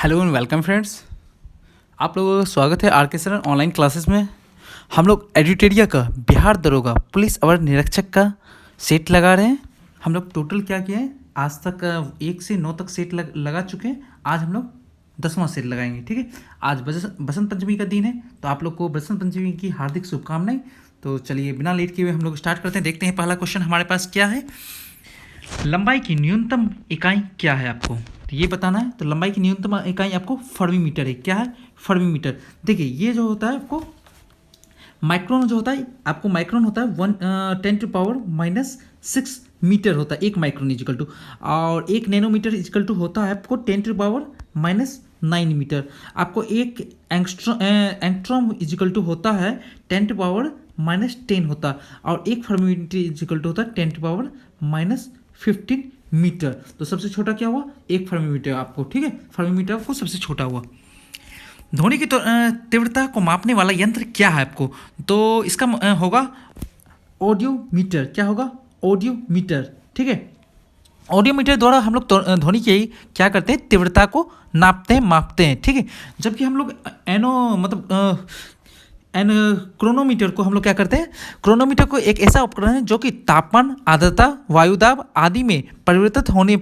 Hello and welcome friends. आप लोगों का स्वागत है आर के सर ऑनलाइन क्लासेस में। हम लोग एडिटेरिया का बिहार दरोगा पुलिस अवर निरीक्षक का सेट लगा रहे हैं। हम लोग टोटल क्या किया है, आज तक 1 से 9 तक सेट लगा चुके हैं। आज हम लोग 10वां सेट लगाएंगे। ठीक है, आज बसंत पंचमी का दिन है, तो आप लोग को बसंत पंचमी की हार्दिक शुभकामनाएं। तो चलिए बिना लेट किए हुए हम लोग स्टार्ट करते हैं। देखते हैं पहला क्वेश्चन हमारे पास क्या है। लंबाई की न्यूनतम इकाई क्या है, आपको तो ये बताना है। तो लंबाई की न्यूनतम इकाई आपको फर्मी मीटर है। क्या है? Fermi metre. देखिए ये जो होता है आपको माइक्रोन जो होता है, आपको माइक्रोन होता है 10⁻⁻6 मीटर होता है। एक माइक्रोन इजिकल टू, और एक नैनोमीटर इजिकल टू होता है आपको 10⁻⁹ मीटर। आपको एक एंगस्ट्रॉम इजिकल टू होता है 10⁻⁻10 होता है, और एक फर्मी मीटर इजिकल टू होता है 10⁻⁻15 मीटर। तो सबसे छोटा क्या हुआ? एक फर्मी मीटर आपको। ठीक है, फर्मी मीटर आपको सबसे छोटा हुआ। ध्वनि की तीव्रता को मापने वाला यंत्र क्या है आपको? तो इसका होगा ऑडियोमीटर। क्या होगा? ऑडियोमीटर। ठीक है, ऑडियोमीटर द्वारा हम लोग ध्वनि की क्या करते हैं, तीव्रता को नापते हैं, मापते हैं। ठीक है, जबकि हम लोग क्रोनोमीटर को हम लोग क्या करते हैं, क्रोनोमीटर को एक ऐसा उपकरण है जो कि तापमान, आर्द्रता, वायुदाब आदि में परिवर्तित होने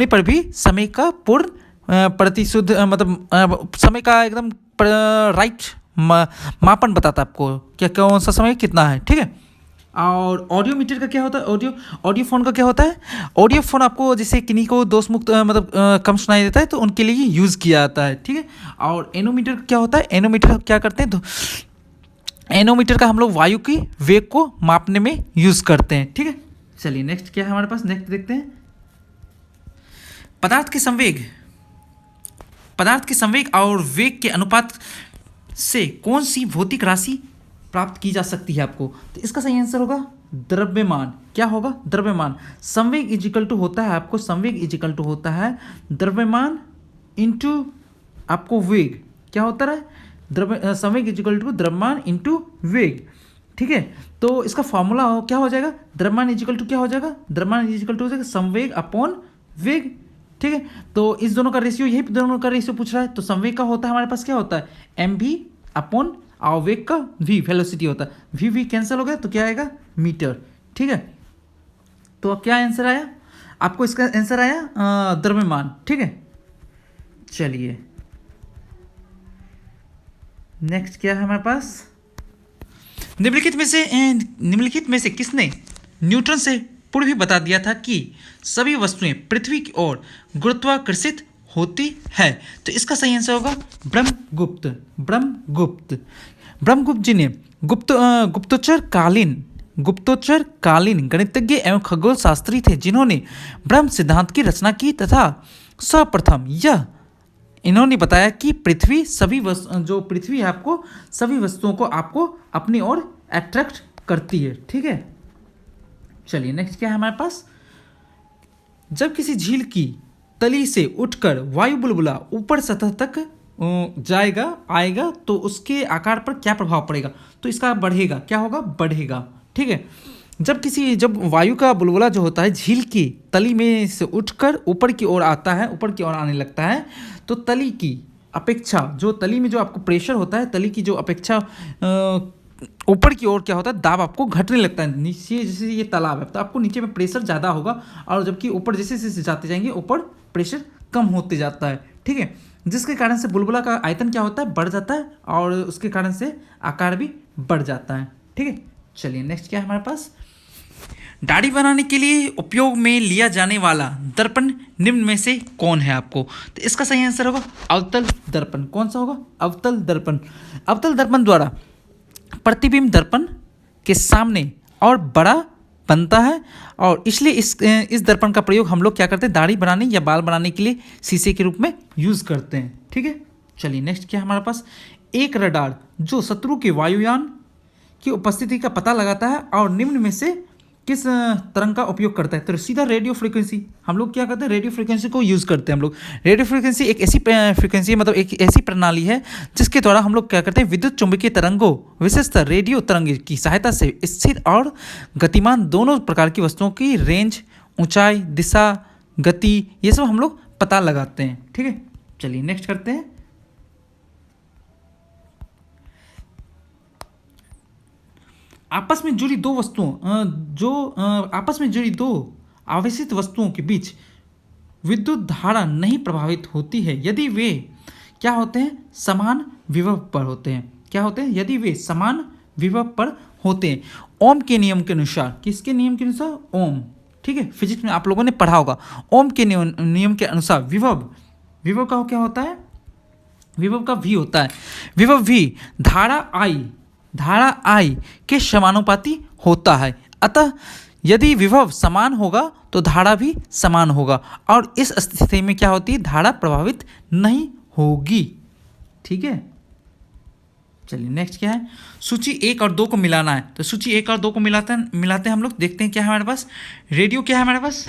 पर भी समय का पूर्ण प्रतिशुद्ध समय का एकदम राइट मापन बताता है आपको क्या कौन सा समय कितना है। ठीक है, और ऑडियोमीटर का क्या होता है, ऑडियो फोन का क्या होता है? ऑडियो फोन आपको जैसे किन्हीं को दोष मुक्त कम सुनाई देता है तो उनके लिए यूज़ किया जाता है। ठीक है, और एनोमीटर क्या होता है? एनोमीटर क्या करते हैं, तो एनोमीटर का हम लोग वायु की वेग को मापने में यूज़ करते हैं। ठीक है, चलिए नेक्स्ट क्या है हमारे पास, नेक्स्ट देखते हैं। पदार्थ के संवेग और वेग के अनुपात से कौन सी भौतिक राशि प्राप्त की जा सकती है आपको? तो इसका सही आंसर होगा द्रव्यमान। क्या होगा? द्रव्यमान। संवेग इजिकल टू होता है आपको, संवेग इजिकल टू होता है द्रव्यमान इंटू आपको वेग। क्या होता है? संवेग इजिकल टू द्रव्यमान इंटू वेग। ठीक है, तो इसका फॉर्मूला क्या हो जाएगा? द्रव्यमान इजिकल टू क्या हो जाएगा? द्रव्यमान इजिकल टू हो जाएगा संवेग अपॉन वेग। ठीक है, तो इस दोनों का रेशियो, यही दोनों का रेशियो पूछ रहा है। तो संवेग का होता है हमारे पास क्या होता है, mv अपॉन वेग का v वेलोसिटी होता है। v कैंसिल हो गया तो क्या आएगा? मीटर। ठीक है, तो अब क्या आंसर आया आपको? इसका आंसर आया द्रव्यमान। ठीक है, चलिए नेक्स्ट क्या है हमारे पास। निम्नलिखित में से किसने न्यूटन से पूर्व ही बता दिया था कि सभी वस्तुएं पृथ्वी की ओर गुरुत्वाकर्षित होती है? तो इसका सही आंसर होगा ब्रह्मगुप्त जी ने गुप्तचर कालीन गणितज्ञ एवं खगोल शास्त्री थे, जिन्होंने ब्रह्म सिद्धांत की रचना की तथा सर्वप्रथम इन्होंने बताया कि जो पृथ्वी है आपको सभी वस्तुओं को आपको अपनी ओर अट्रैक्ट करती है। ठीक है, चलिए नेक्स्ट क्या है हमारे पास। जब किसी झील की तली से उठकर वायु बुलबुला ऊपर सतह तक आएगा तो उसके आकार पर क्या प्रभाव पड़ेगा? तो इसका बढ़ेगा। क्या होगा? बढ़ेगा। ठीक है, जब वायु का बुलबुला जो होता है झील की तली में से उठकर ऊपर की ओर आता है, ऊपर की ओर आने लगता है, तो तली की अपेक्षा जो तली में जो आपको प्रेशर होता है, तली की जो अपेक्षा ऊपर की ओर क्या होता है, दाब आपको घटने लगता है। नीचे जैसे ये तालाब है तो आपको नीचे में प्रेशर ज़्यादा होगा, और जबकि ऊपर जैसे जैसे जाते जाएंगे ऊपर प्रेशर कम होते जाता है। ठीक है, जिसके कारण से बुलबुला का आयतन क्या होता है, बढ़ जाता है, और उसके कारण से आकार भी बढ़ जाता है। ठीक है, चलिए नेक्स्ट क्या है हमारे पास। दाढ़ी बनाने के लिए उपयोग में लिया जाने वाला दर्पण निम्न में से कौन है आपको? तो इसका सही आंसर होगा अवतल दर्पण। कौन सा होगा? अवतल दर्पण। अवतल दर्पण द्वारा प्रतिबिंब दर्पण के सामने और बड़ा बनता है, और इसलिए इस दर्पण का प्रयोग हम लोग क्या करते हैं, दाढ़ी बनाने या बाल बनाने के लिए शीशे के रूप में यूज़ करते हैं। ठीक है, चलिए नेक्स्ट क्या हमारे पास। एक रडार जो शत्रु के वायुयान की उपस्थिति का पता लगाता है और निम्न में से किस तरंग का उपयोग करता है? तो सीधा रेडियो फ्रीक्वेंसी। हम लोग क्या करते हैं, रेडियो फ्रीक्वेंसी को यूज़ करते हैं। हम लोग रेडियो फ्रीक्वेंसी एक ऐसी फ्रीक्वेंसी एक ऐसी प्रणाली है जिसके द्वारा हम लोग क्या करते हैं, विद्युत चुंबकीय तरंगों विशेषतः रेडियो तरंग की सहायता से स्थिर और गतिमान दोनों प्रकार की वस्तुओं की रेंज, ऊंचाई, दिशा, गति, ये सब हम लोग पता लगाते हैं। ठीक है, चलिए नेक्स्ट करते हैं। आपस में जुड़ी दो वस्तुओं आपस में जुड़ी दो आवेशित वस्तुओं के बीच विद्युत धारा नहीं प्रभावित होती है यदि वे क्या होते हैं, समान विभव पर होते हैं। क्या होते हैं, यदि वे समान विभव पर होते हैं। ओम के नियम के अनुसार, किसके नियम के अनुसार, ओम, ठीक है, फिजिक्स में आप लोगों ने पढ़ा होगा। ओम के नियम के अनुसार विभव का क्या होता है, विभव का v होता है। विभव v धारा I के समानुपाती होता है। अतः यदि विभव समान होगा तो धारा भी समान होगा और इस स्थिति में क्या होती है, धारा प्रभावित नहीं होगी। ठीक है, चलिए नेक्स्ट क्या है, सूची 1 और 2 को मिलाना है। तो सूची 1 और 2 को मिलाते हैं हम लोग। देखते हैं क्या है हमारे पास। रेडियो क्या है हमारे पास,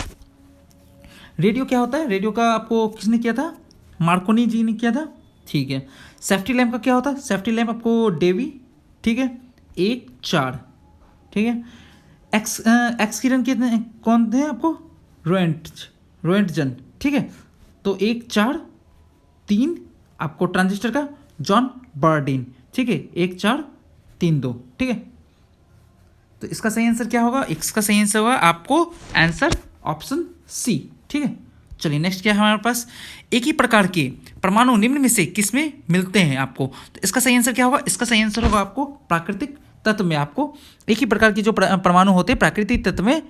रेडियो क्या होता है, रेडियो का आपको किसने किया था, मार्कोनी जी ने किया था। ठीक है, सेफ्टी लैम्प का क्या होता है, सेफ्टी लैम्प आपको डेवी, ठीक है, 1 4, ठीक है। एक्स किरण कितने कौन थे आपको, रोएंटजन, ठीक है। तो 1 4 3 आपको ट्रांजिस्टर का जॉन बर्डिन, ठीक है, 1 4 3 2, ठीक है। तो इसका सही आंसर क्या होगा, इसका सही आंसर होगा आपको आंसर ऑप्शन सी। ठीक है, चलिए नेक्स्ट क्या है हमारे पास, एक ही प्रकार के परमाणु निम्न में से किसमें मिलते हैं आपको। तो इसका सही आंसर क्या होगा, इसका सही आंसर होगा आपको प्राकृतिक तत्व में। आपको एक ही प्रकार की जो परमाणु होते हैं प्राकृतिक तत्व में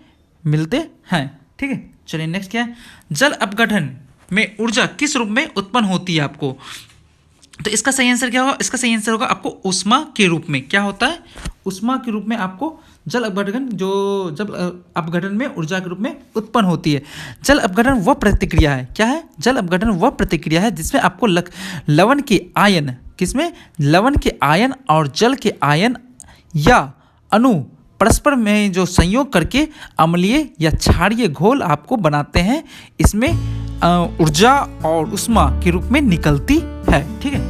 मिलते हैं। ठीक है, चलिए नेक्स्ट क्या है, जल अपघटन में ऊर्जा किस रूप में उत्पन्न होती है आपको। तो इसका सही आंसर क्या होगा, इसका सही आंसर होगा आपको उष्मा के रूप में। क्या होता है, उष्मा के रूप में आपको जल अपघटन में ऊर्जा के रूप में उत्पन्न होती है। जल अपघटन वह प्रतिक्रिया है, क्या है, जल अपघटन वह प्रतिक्रिया है जिसमें आपको लवण के आयन, किसमें, लवण के आयन और जल के आयन या अणु परस्पर में जो संयोग करके अम्लीय या क्षारीय घोल आपको बनाते हैं, इसमें ऊर्जा और उष्मा के रूप में निकलती है। ठीक है,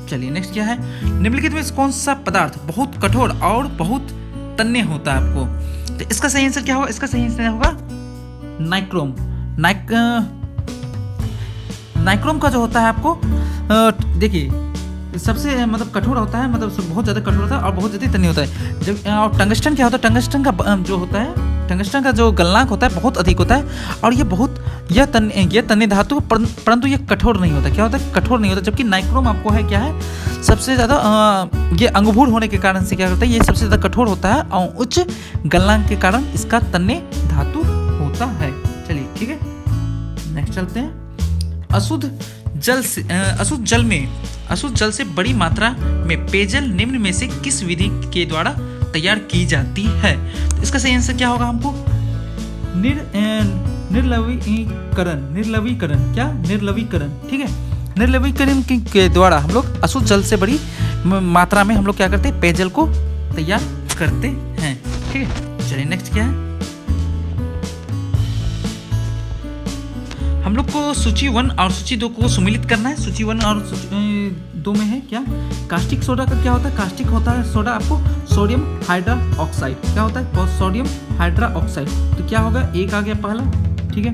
चलिए नेक्स्ट क्या है, निम्नलिखित में कौन सा पदार्थ बहुत कठोर और बहुत तन्य होता है आपको। तो इसका सही आंसर क्या होगा, इसका सही आंसर होगा नाइक्रोम। नाइक्रोम का जो होता है आपको देखिए सबसे मतलब कठोर होता है, मतलब बहुत ज़्यादा कठोर होता है और बहुत ज़्यादा तन्य होता है। जब और टंगस्टन क्या होता है, टंगस्टन का जो होता है, टंगस्टन का जो गलनांक होता है बहुत अधिक होता है और यह तन्य धातु, परंतु ये कठोर नहीं होता। क्या होता है, कठोर नहीं होता। जबकि नाइक्रोम आपको है क्या है, सबसे ज़्यादा ये अंगभूर होने के कारण से क्या करता है, ये सबसे ज़्यादा कठोर होता है और उच्च गलनांक के कारण इसका तन्य धातु होता है। चलिए ठीक है, नेक्स्ट चलते हैं। अशुद्ध जल से बड़ी मात्रा में पेयजल निम्न में से किस विधि के द्वारा तैयार की जाती है। तो इसका सही आंसर क्या होगा हमको, निर्लवीकरण। ठीक है, निर्लवीकरण के द्वारा हम लोग अशुद्ध जल से बड़ी मात्रा में हम लोग क्या करते हैं, पेयजल को तैयार करते हैं। ठीक है, चलिए नेक्स्ट क्या है, हम लोग को सूची 1 और सूची 2 को सम्मिलित करना है। सूची 1 और 2 में है क्या, कास्टिक सोडा का क्या होता है, कास्टिक होता है सोडा आपको सोडियम हाइड्रा ऑक्साइड। क्या होता है, सोडियम हाइड्रा ऑक्साइड। तो क्या होगा, एक आ गया पहला। ठीक है,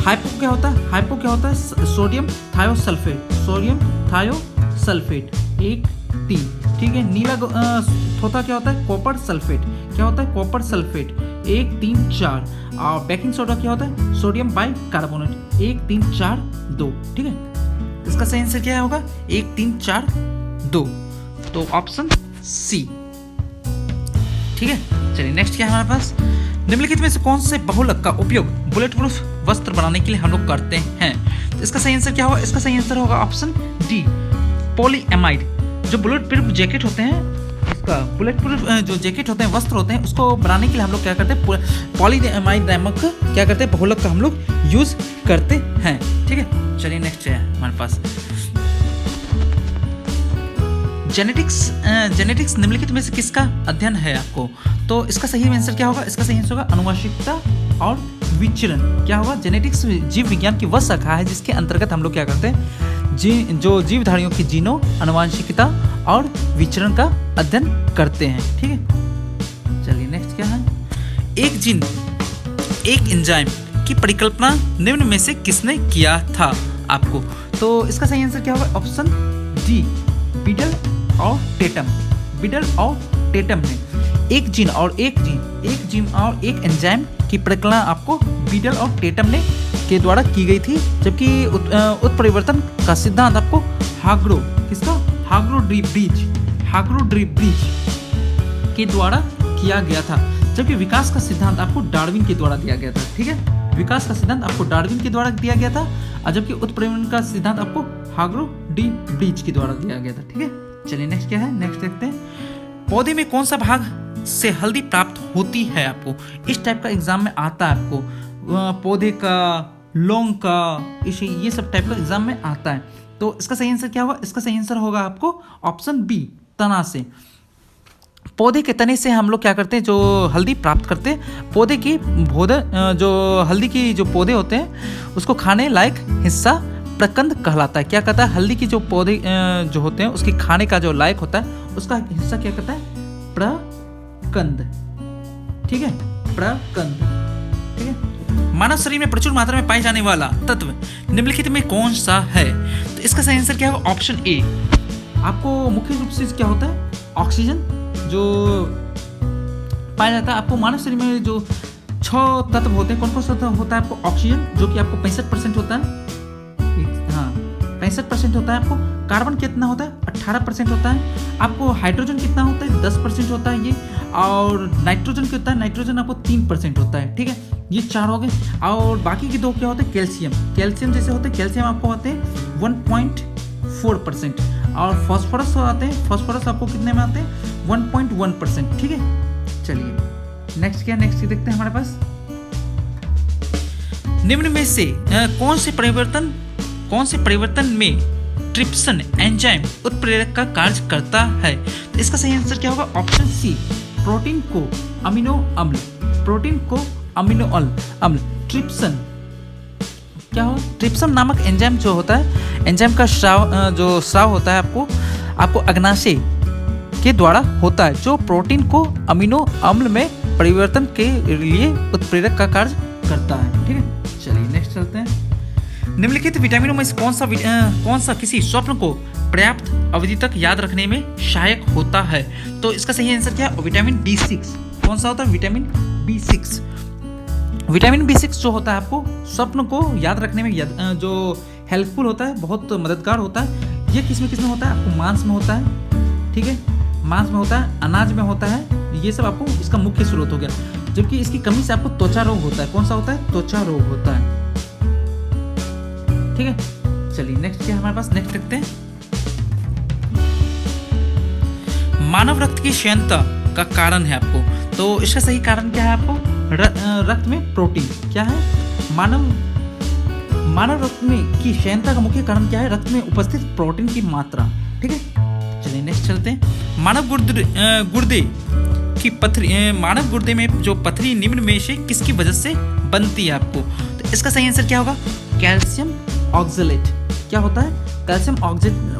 हाइपो क्या होता है, हाइपो क्या होता है, सोडियम थायोसल्फेट, सोडियम थायोसल्फेट 1 3। ठीक है, नीला थोथा क्या होता है, कॉपर सल्फेट। क्या होता है, कॉपर सल्फेट 1 3 4। और बेकिंग सोडा क्या होता है, सोडियम बाइकार्बोनेट 1 3 4 2। ठीक है, इसका सही आंसर क्या होगा, 1 3 4 2। तो ऑप्शन सी। ठीक है, चलिए नेक्स्ट क्या है हमारे पास, निम्नलिखित में से कौन से बहुलक का उपयोग बुलेट प्रूफ वस्त्र बनाने के लिए हम लोग करते हैं। तो इसका सही आंसर क्या होगा, इसका सही आंसर होगा ऑप्शन डी, पॉलीएमाइड। जो बुलेट प्रूफ जैकेट होते हैं, इसका बुलेट प्रूफ जो जैकेट होते हैं, वस्त्र होते हैं, उसको बनाने के लिए हम लोग क्या करते हैं, पॉलीएमाइड नामक क्या करते हैं, बहुलक का हम लोग यूज करते हैं। ठीक है, चलिए नेक्स्ट है हमारे पास जेनेटिक्स निम्नलिखित में से किसका अध्ययन है आपको। तो इसका सही आंसर क्या होगा, इसका सही आंसर होगा आनुवंशिकता और विचरण। क्या होगा, जेनेटिक्स जीव विज्ञान की वह शाखा है जिसके अंतर्गत हम लोग क्या करते हैं, जो जीवधारियों की जीनों, आनुवंशिकता और विचरण का अध्ययन करते हैं। ठीक है, चलिए नेक्स्ट क्या है, एक एंजाइम की परिकल्पना निम्न में से किसने किया था आपको। तो इसका सही आंसर क्या होगा? ऑप्शन डी, बीडल और टेटम। बीडल और टेटम में एक जीन और एक एंजाइम की प्रक्रिया आपको बीडल और टेटम ने के द्वारा की गई थी, जबकि उत्परिवर्तन का सिद्धांत आपको हाग्रो डी ब्रिज के द्वारा किया गया था, जबकि विकास का सिद्धांत आपको डार्विन के द्वारा दिया गया था। ठीक है, विकास का सिद्धांत आपको डार्विन के द्वारा दिया गया था, और जबकि उत्परिवर्तन का सिद्धांत आपको हाग्रो डी ब्रिज के द्वारा दिया गया था। ठीक है, चलिए नेक्स्ट क्या है, नेक्स्ट देखते हैं। पौधे में कौन सा भाग से हल्दी प्राप्त होती है? आपको इस टाइप का एग्जाम में आता है, आपको पौधे का, लौंग का, ये सब टाइप का एग्जाम में आता है। तो इसका सही आंसर क्या होगा? इसका सही आंसर होगा आपको ऑप्शन बी, तना से। पौधे के तने से हम लोग क्या करते हैं, जो हल्दी प्राप्त करते हैं, पौधे की जो हल्दी की जो पौधे होते हैं उसको खाने लायक हिस्सा प्रकंद कहलाता है। क्या कहता है? हल्दी की जो पौधे जो होते हैं उसकी खाने का जो लायक होता है उसका हिस्सा क्या कहता है? प्रकंद। ठीक है, प्रकंद। ठीक है, मानव शरीर में प्रचुर मात्रा में पाए जाने वाला तत्व निम्नलिखित में कौन सा है? तो इसका सही आंसर क्या होगा? Option A. आपको मुख्य रूप से क्या होता है? ऑक्सीजन जो पाया जाता है। आपको मानव शरीर में जो 6 तत्व होते हैं, कौन कौन सा तत्व होता है? आपको ऑक्सीजन जो कि आपको 65% होता है, हाँ 65% होता है। आपको कार्बन कितना होता है? 18% होता है। आपको हाइड्रोजन कितना होता है? 10% होता है ये। और नाइट्रोजन कितना है? नाइट्रोजन आपको 3% होता है। ठीक है, ये 4 हो गए। और बाकी के 2 क्या होते हैं? कैल्शियम जैसे होते हैं, कैल्शियम आपको आते हैं 1.4%। और फॉस्फोरस आते हैं, फॉस्फोरस आपको कितने में आते हैं? 1.1%। ठीक है, चलिए नेक्स्ट क्या, नेक्स्ट देखते हैं हमारे पास। निम्न में से कौन से परिवर्तन में ट्रिप्सिन एंजाइम उत्प्रेरक का कार्य करता है? तो इसका सही आंसर क्या होगा? ऑप्शन सी, प्रोटीन को अमीनो अम्ल। ट्रिप्सिन क्या हो? ट्रिप्सिन नामक एंजाइम जो होता है, एंजाइम का स्राव होता है आपको अग्नाशय के द्वारा होता है, जो प्रोटीन को अमीनो अम्ल में परिवर्तन के लिए उत्प्रेरक का कार्य करता है। ठीक है, चलिए नेक्स्ट चलते हैं। निम्नलिखित विटामिनों में से कौन सा किसी स्वप्न को पर्याप्त अवधि तक याद रखने में सहायक होता है? तो इसका सही आंसर क्या है? Vitamin B6। कौन सा होता है? Vitamin B6। विटामिन B6 जो होता है आपको स्वप्न को याद रखने में जो हेल्पफुल होता है, बहुत मददगार होता है। ये किस में होता है? आपको मांस में होता है। ठीक है, मांस में होता है, अनाज में होता है। ये सब आपको इसका मुख्य स्रोत हो गया, जबकि इसकी कमी से आपको त्वचा रोग होता है। कौन सा होता है? त्वचा रोग होता है। ठीक है, चलिए नेक्स्ट क्या हमारे पास, नेक्स्ट देखते हैं। मानव रक्त की क्षीणता का कारण है आपको, तो इसका सही कारण क्या है? आपको रक्त में प्रोटीन क्या है? मानव रक्त में की क्षीणता का मुख्य कारण क्या है? रक्त में उपस्थित प्रोटीन की मात्रा। ठीक है, चलिए नेक्स्ट चलते हैं। मानव गुर्दे में जो पथरी निम्न में से किसकी वजह से बनती है आपको? तो इसका सही आंसर क्या होगा? Calcium oxalate. क्या होता है? कैल्शियम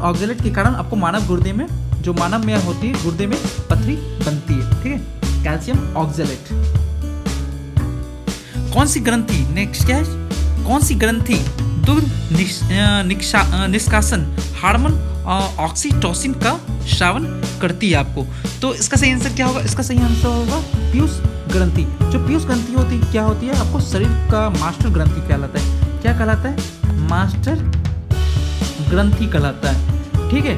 ऑक्जेलेट के कारण आपको मानव गुर्दे में जो मानव में होती है, गुर्दे में पथरी बनती है। ठीक है, कैल्शियम ऑक्जेलेट। कौन सी ग्रंथि, नेक्स्ट क्या है? कौन सी ग्रंथि दुग्ध निष्कासन हार्मोन ऑक्सीटोसिन का श्रावण करती है आपको? तो इसका सही आंसर क्या होगा? इसका सही आंसर होगा पीयूष ग्रंथि। जो पीयूष ग्रंथि होती है, क्या होती है? आपको शरीर का मास्टर ग्रंथि कहलाता है। क्या कहलाता है? मास्टर ग्रंथि कहलाता है। ठीक है,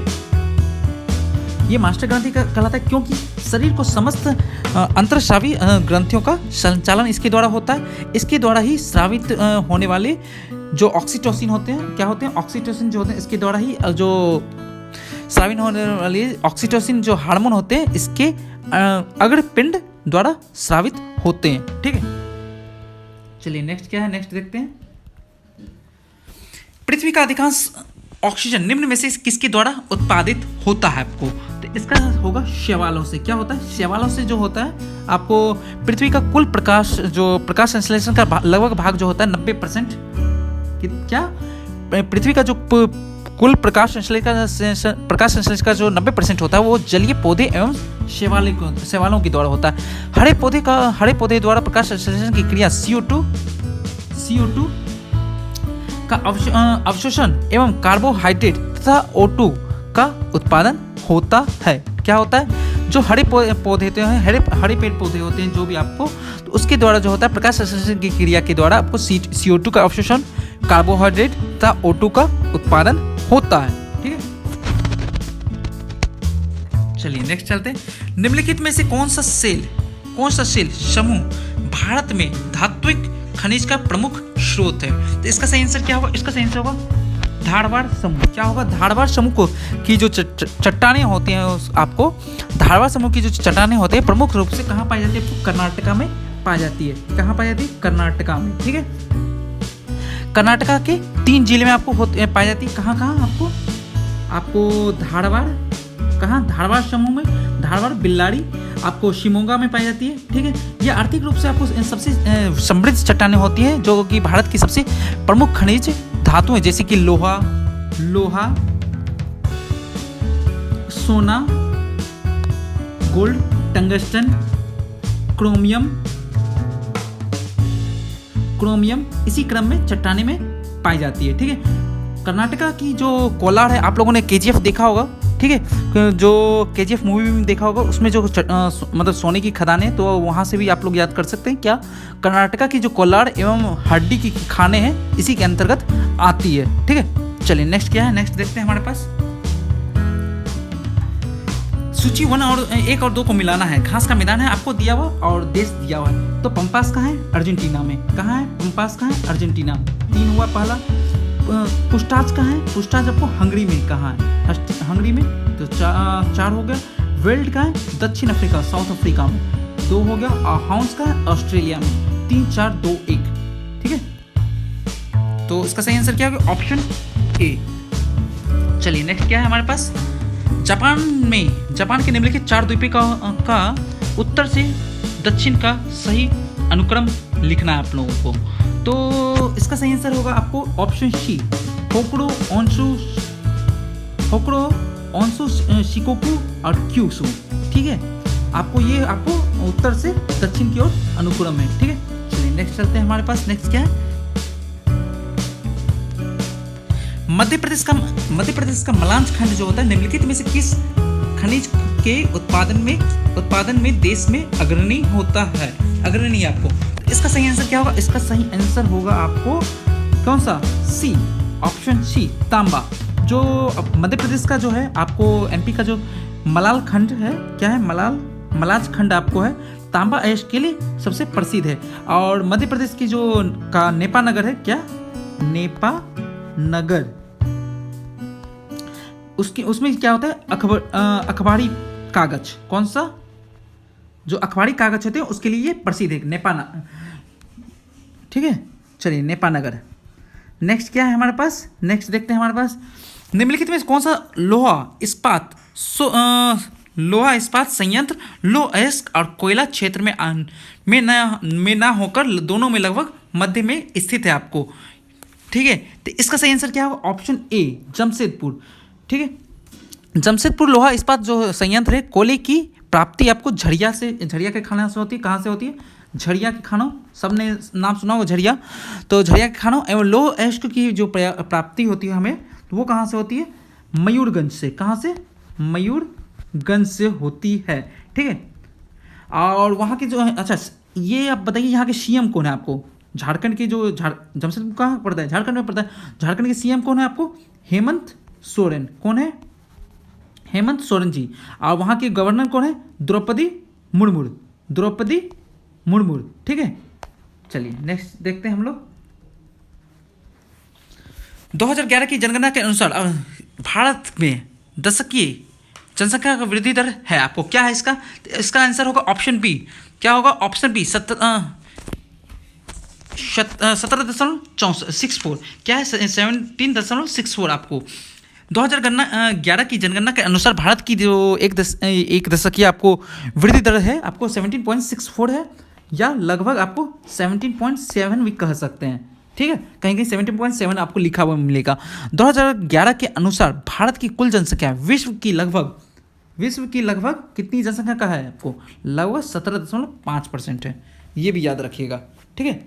ये मास्टर ग्रंथि कहलाता है क्योंकि शरीर को समस्त अंतरस्रावी ग्रंथियों का संचालन इसके द्वारा होता है। इसके द्वारा ही स्रावित होने वाले जो ऑक्सीटोसिन होते हैं, क्या होते हैं? ऑक्सीटोसिन जो होते हैं, इसके द्वारा ही जो स्रावित होने वाले ऑक्सीटोसिन जो हार्मोन होते हैं, इसके अग्रपिंड द्वारा स्रावित होते हैं। ठीक है, चलिए नेक्स्ट क्या है, नेक्स्ट देखते हैं। पृथ्वी का अधिकांश ऑक्सीजन निम्न में से किसके द्वारा उत्पादित होता है आपको? तो इसका होगा शैवालों से। क्या होता है? शैवालों से जो होता है आपको पृथ्वी का कुल प्रकाश संश्लेषण का लगभग भाग जो होता है 90%। क्या पृथ्वी का जो कुल प्रकाश संश्लेषण का जो 90% होता है वो जलीय पौधे एवं शैवालों के द्वारा होता है। हरे पौधे द्वारा प्रकाश संश्लेषण की क्रिया CO2 का अवशोषण एवं कार्बोहाइड्रेट तथा O2 का उत्पादन होता है। क्या होता है? जो हरे पौधे होते हैं, हरे पेड़ पौधे होते हैं जो भी आपको, तो उसके द्वारा जो होता है प्रकाश संश्लेषण की क्रिया के द्वारा आपको CO2 का अवशोषण, कार्बोहाइड्रेट तथा O2 का उत्पादन होता है। ठीक है, चलिए नेक्स्ट चलते हैं। निम्नलिखित में से कौन सा सेल समूह भारत में धात्विक खनिज का प्रमुख स्रोत है? तो इसका सही आंसर क्या होगा? इसका सही आंसर होगा धारवाड़ समूह। क्या होगा? धारवाड़ समूह को की जो चट्टानें होती हैं, आपको धारवाड़ समूह की जो चट्टानें होते हैं प्रमुख रूप से कहाँ पाई जाती है? आपको कर्नाटका में पाई जाती है। कहाँ पाई जाती है? कर्नाटका में। ठीक है, कर्नाटका के 3 जिले में आपको पाई जाती है। कहाँ आपको धारवाड़, कहाँ? धारवाड़ समूह में, धारवाड़, बिल्लारी, आपको शिमोगा में पाई जाती है। ठीक है, ये आर्थिक रूप से आपको सबसे समृद्ध चट्टानें होती हैं जो कि भारत की सबसे प्रमुख खनिज धातु है, जैसे कि लोहा, सोना, गोल्ड, टंगस्टन, क्रोमियम इसी क्रम में चट्टाने में पाई जाती है। ठीक है, कर्नाटका की जो कोलार है, आप लोगों ने KGF देखा होगा। ठीक है, जो KGF मूवी में देखा होगा, उसमें जो मतलब सोने की खदानें, तो वहाँ से भी आप लोग याद कर सकते हैं। क्या? कर्नाटका की जो कोलार एवं हड्डी की खानें हैं इसी के अंतर्गत आती है। ठीक है, चलिए नेक्स्ट क्या है? नेक्स्ट देखते हैं हमारे पास। सूची 1 और 2 को मिलाना है। घास का मैदान है आपको दिया हुआ और देश दिया हुआ है। तो पंपास कहाँ है? अर्जेंटीना में। कहाँ है पंपास? कहाँ है? अर्जेंटीना। 3 हुआ पहला। पुस्टाच कहाँ है? पुस्टाच आपको हंगरी में। कहाँ है? हंगरी में। तो 4 हो गया। वेल्ड कहाँ है? दक्षिण अफ्रीका, साउथ अफ्रीका में। 2 हो गया। हाउंस कहाँ है? ऑस्ट्रेलिया में। 3, 4, 2, 1। ठीक है, तो इसका सही आंसर क्या होगा? Option A. चलिए नेक्स्ट क्या है हमारे पास? जापान के निम्नलिखित 4 द्वीपों का उत्तर से दक्षिण का सही अनुक्रम लिखना है आप लोगों को। तो इसका सही आंसर होगा आपको ऑप्शन सी, होकुडो, ओंसू, शिकोकू और क्यूशू। ठीक है, आपको उत्तर से दक्षिण की ओर अनुक्रम है। ठीक है, चलिए नेक्स्ट चलते हैं हमारे पास। नेक्स्ट क्या है? मध्य प्रदेश का मलांच खंड जो होता है निम्नलिखित में से किस खनिज के उत्पादन में देश में अग्रणी होता है? अग्रणी आपको। इसका सही आंसर क्या होगा? इसका सही आंसर होगा आपको कौन सा? सी, ऑप्शन सी, तांबा। जो मध्य प्रदेश का जो है, आपको MP का जो मलाल खंड है, क्या है? मलाज खंड आपको है, तांबा अयस्क के लिए सबसे प्रसिद्ध है। और मध्य प्रदेश की जो का नेपा नगर है, क्या? नेपा नगर, उसमें क्या होता है? अखबारी कागज। कौन सा? जो अखबारी कागज होते हैं उसके लिए ये प्रसिद्ध है, नेपा। ठीक है, चलिए नेपा नगर। नेक्स्ट क्या है हमारे पास? नेक्स्ट देखते हैं हमारे पास। निम्नलिखित में कौन सा लोहा इस्पात संयंत्र लौह अयस्क और कोयला क्षेत्र में ना होकर दोनों में लगभग मध्य में स्थित है आपको। ठीक है, तो इसका सही आंसर क्या होगा? Option A, Jamshedpur. ठीक है, जमशेदपुर लोहा इस्पात जो संयंत्र है, कोयले की प्राप्ति आपको झरिया के खानों से होती है। कहाँ से होती है? झरिया के खानों, सबने नाम सुना होगा झरिया। तो झरिया के खानों एवं लौह अयस्क की जो प्राप्ति होती है हमें, तो वो कहाँ से होती है? मयूरगंज से। कहाँ से? मयूरगंज से होती है। ठीक है, और वहाँ के जो, अच्छा ये आप बताइए यहाँ के CM कौन है आपको? झारखंड के जो जमशेदपुर कहाँ पड़ता है? झारखंड में पड़ता है। झारखंड के CM कौन है आपको? हेमंत सोरेन। कौन है? हेमंत सोरेन जी। और वहाँ के गवर्नर कौन है? द्रौपदी मुर्मू। ठीक है, चलिए नेक्स्ट देखते हैं हम लोग। 2011 की जनगणना के अनुसार भारत में दशकीय जनसंख्या का वृद्धि दर है आपको, क्या है इसका? इसका आंसर होगा ऑप्शन बी। क्या होगा? Option B, 17.64। क्या है? 17.64 आपको। 2011 की जनगणना के अनुसार भारत की जो एक दशकीय आपको वृद्धि दर है आपको 17.64 है, या लगभग आपको 17.7 भी कह सकते हैं। ठीक है, कहीं कहीं 17.7 आपको लिखा हुआ मिलेगा। 2011 के अनुसार भारत की कुल जनसंख्या विश्व की लगभग कितनी जनसंख्या का है आपको? लगभग 17.5% है। ये भी याद रखिएगा। ठीक है,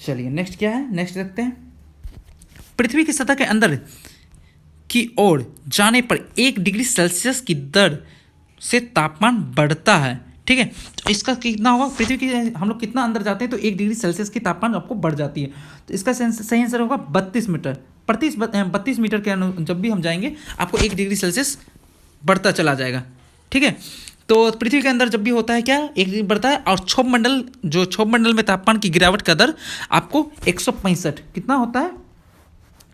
चलिए नेक्स्ट क्या है? नेक्स्ट देखते हैं। पृथ्वी की सतह के अंदर की ओर जाने पर 1 डिग्री सेल्सियस की दर से तापमान बढ़ता है। ठीक है, तो इसका कितना होगा, पृथ्वी की हम लोग कितना अंदर जाते हैं तो 1 डिग्री सेल्सियस की तापमान आपको बढ़ जाती है। तो इसका सही आंसर होगा 32 मीटर। 32 मीटर के जब भी हम जाएंगे आपको 1 डिग्री सेल्सियस बढ़ता चला जाएगा। ठीक है, तो पृथ्वी के अंदर जब भी होता है क्या, 1 डिग्री बढ़ता है, और क्षोभ मंडल में तापमान की गिरावट का दर आपको 165 कितना होता है,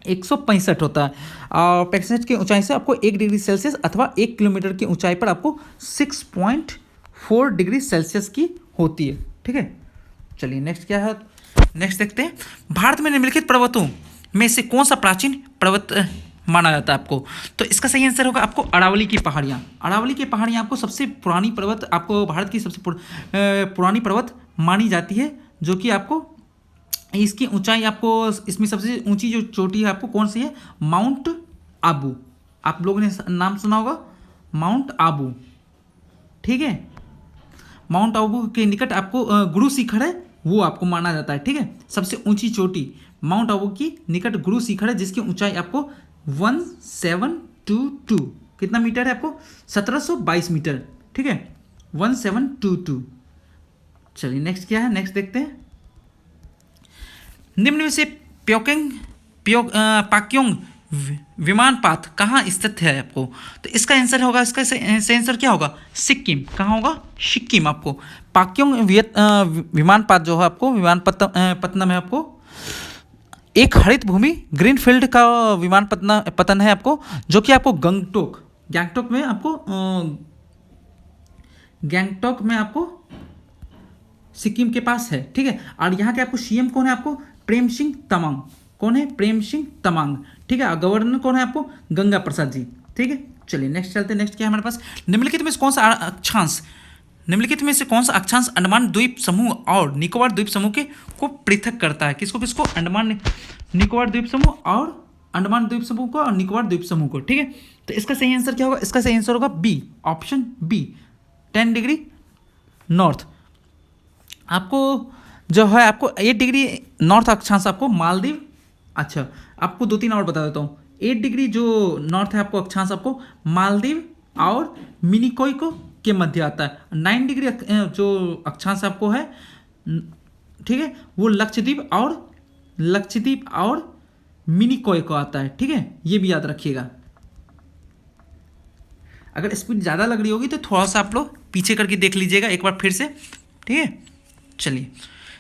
165 होता है। और 65 की ऊंचाई से आपको 1 डिग्री सेल्सियस अथवा 1 किलोमीटर की ऊंचाई पर आपको 6.4 डिग्री सेल्सियस की होती है। ठीक है, चलिए नेक्स्ट क्या है, नेक्स्ट देखते हैं। भारत में निम्नलिखित पर्वतों में से कौन सा प्राचीन पर्वत माना जाता है आपको, तो इसका सही आंसर होगा आपको अरावली की पहाड़ियाँ। अरावली की पहाड़ियाँ आपको सबसे पुरानी पर्वत, आपको भारत की सबसे पुरानी पर्वत मानी जाती है, जो कि आपको इसकी ऊंचाई आपको, इसमें सबसे ऊंची जो चोटी है आपको कौन सी है, माउंट आबू। आप लोगों ने नाम सुना होगा माउंट आबू। ठीक है, माउंट आबू के निकट आपको गुरु शिखर है, वो आपको माना जाता है। ठीक है, सबसे ऊंची चोटी माउंट आबू की निकट गुरु शिखर है, जिसकी ऊंचाई आपको 1722 कितना मीटर है आपको, 1722 मीटर। ठीक है, 1722। चलिए नेक्स्ट क्या है, नेक्स्ट देखते हैं। निम्न में से पाक्योंग विमानपात कहाँ स्थित है आपको, तो इसका आंसर होगा, इसका सही आंसर क्या होगा, सिक्किम। कहाँ होगा, सिक्किम। आपको पाक्योंग विमानपात जो है आपको विमानपत्तनम है, आपको एक हरित भूमि ग्रीनफील्ड का विमान पतन है आपको, जो कि आपको गैंगटॉक में आपको सिक्किम के पास है। ठीक है, और यहाँ के आपको सीएम कौन है, आपको प्रेम सिंह तमांग। कौन है, प्रेम सिंह तमांग। ठीक है, गवर्नर कौन है आपको, गंगा प्रसाद जी। ठीक है, चलिए नेक्स्ट चलते हैं। नेक्स्ट क्या है हमारे पास, निम्नलिखित में से कौन सा अक्षांश अंडमान द्वीप समूह और निकोबार द्वीप समूह को पृथक करता है। किसको, अंडमान निकोबार द्वीप समूह और अंडमान द्वीप समूह को और निकोबार द्वीप समूह को। ठीक है, तो इसका सही आंसर क्या होगा, इसका सही आंसर होगा B, option B, 10 degree north. आपको जो है आपको 8 डिग्री नॉर्थ अक्षांश आपको मालदीव, अच्छा आपको 2-3 और बता देता हूँ। 8 डिग्री जो नॉर्थ है आपको अक्षांश आपको मालदीव और मिनिकॉय के मध्य आता है। 9 डिग्री जो अक्षांश आपको है, ठीक है, वो लक्षद्वीप और मिनिकॉय को आता है। ठीक है, ये भी याद रखिएगा। अगर स्पीड ज़्यादा लग रही होगी तो थोड़ा सा आप लोग पीछे करके देख लीजिएगा एक बार फिर से। ठीक है, चलिए।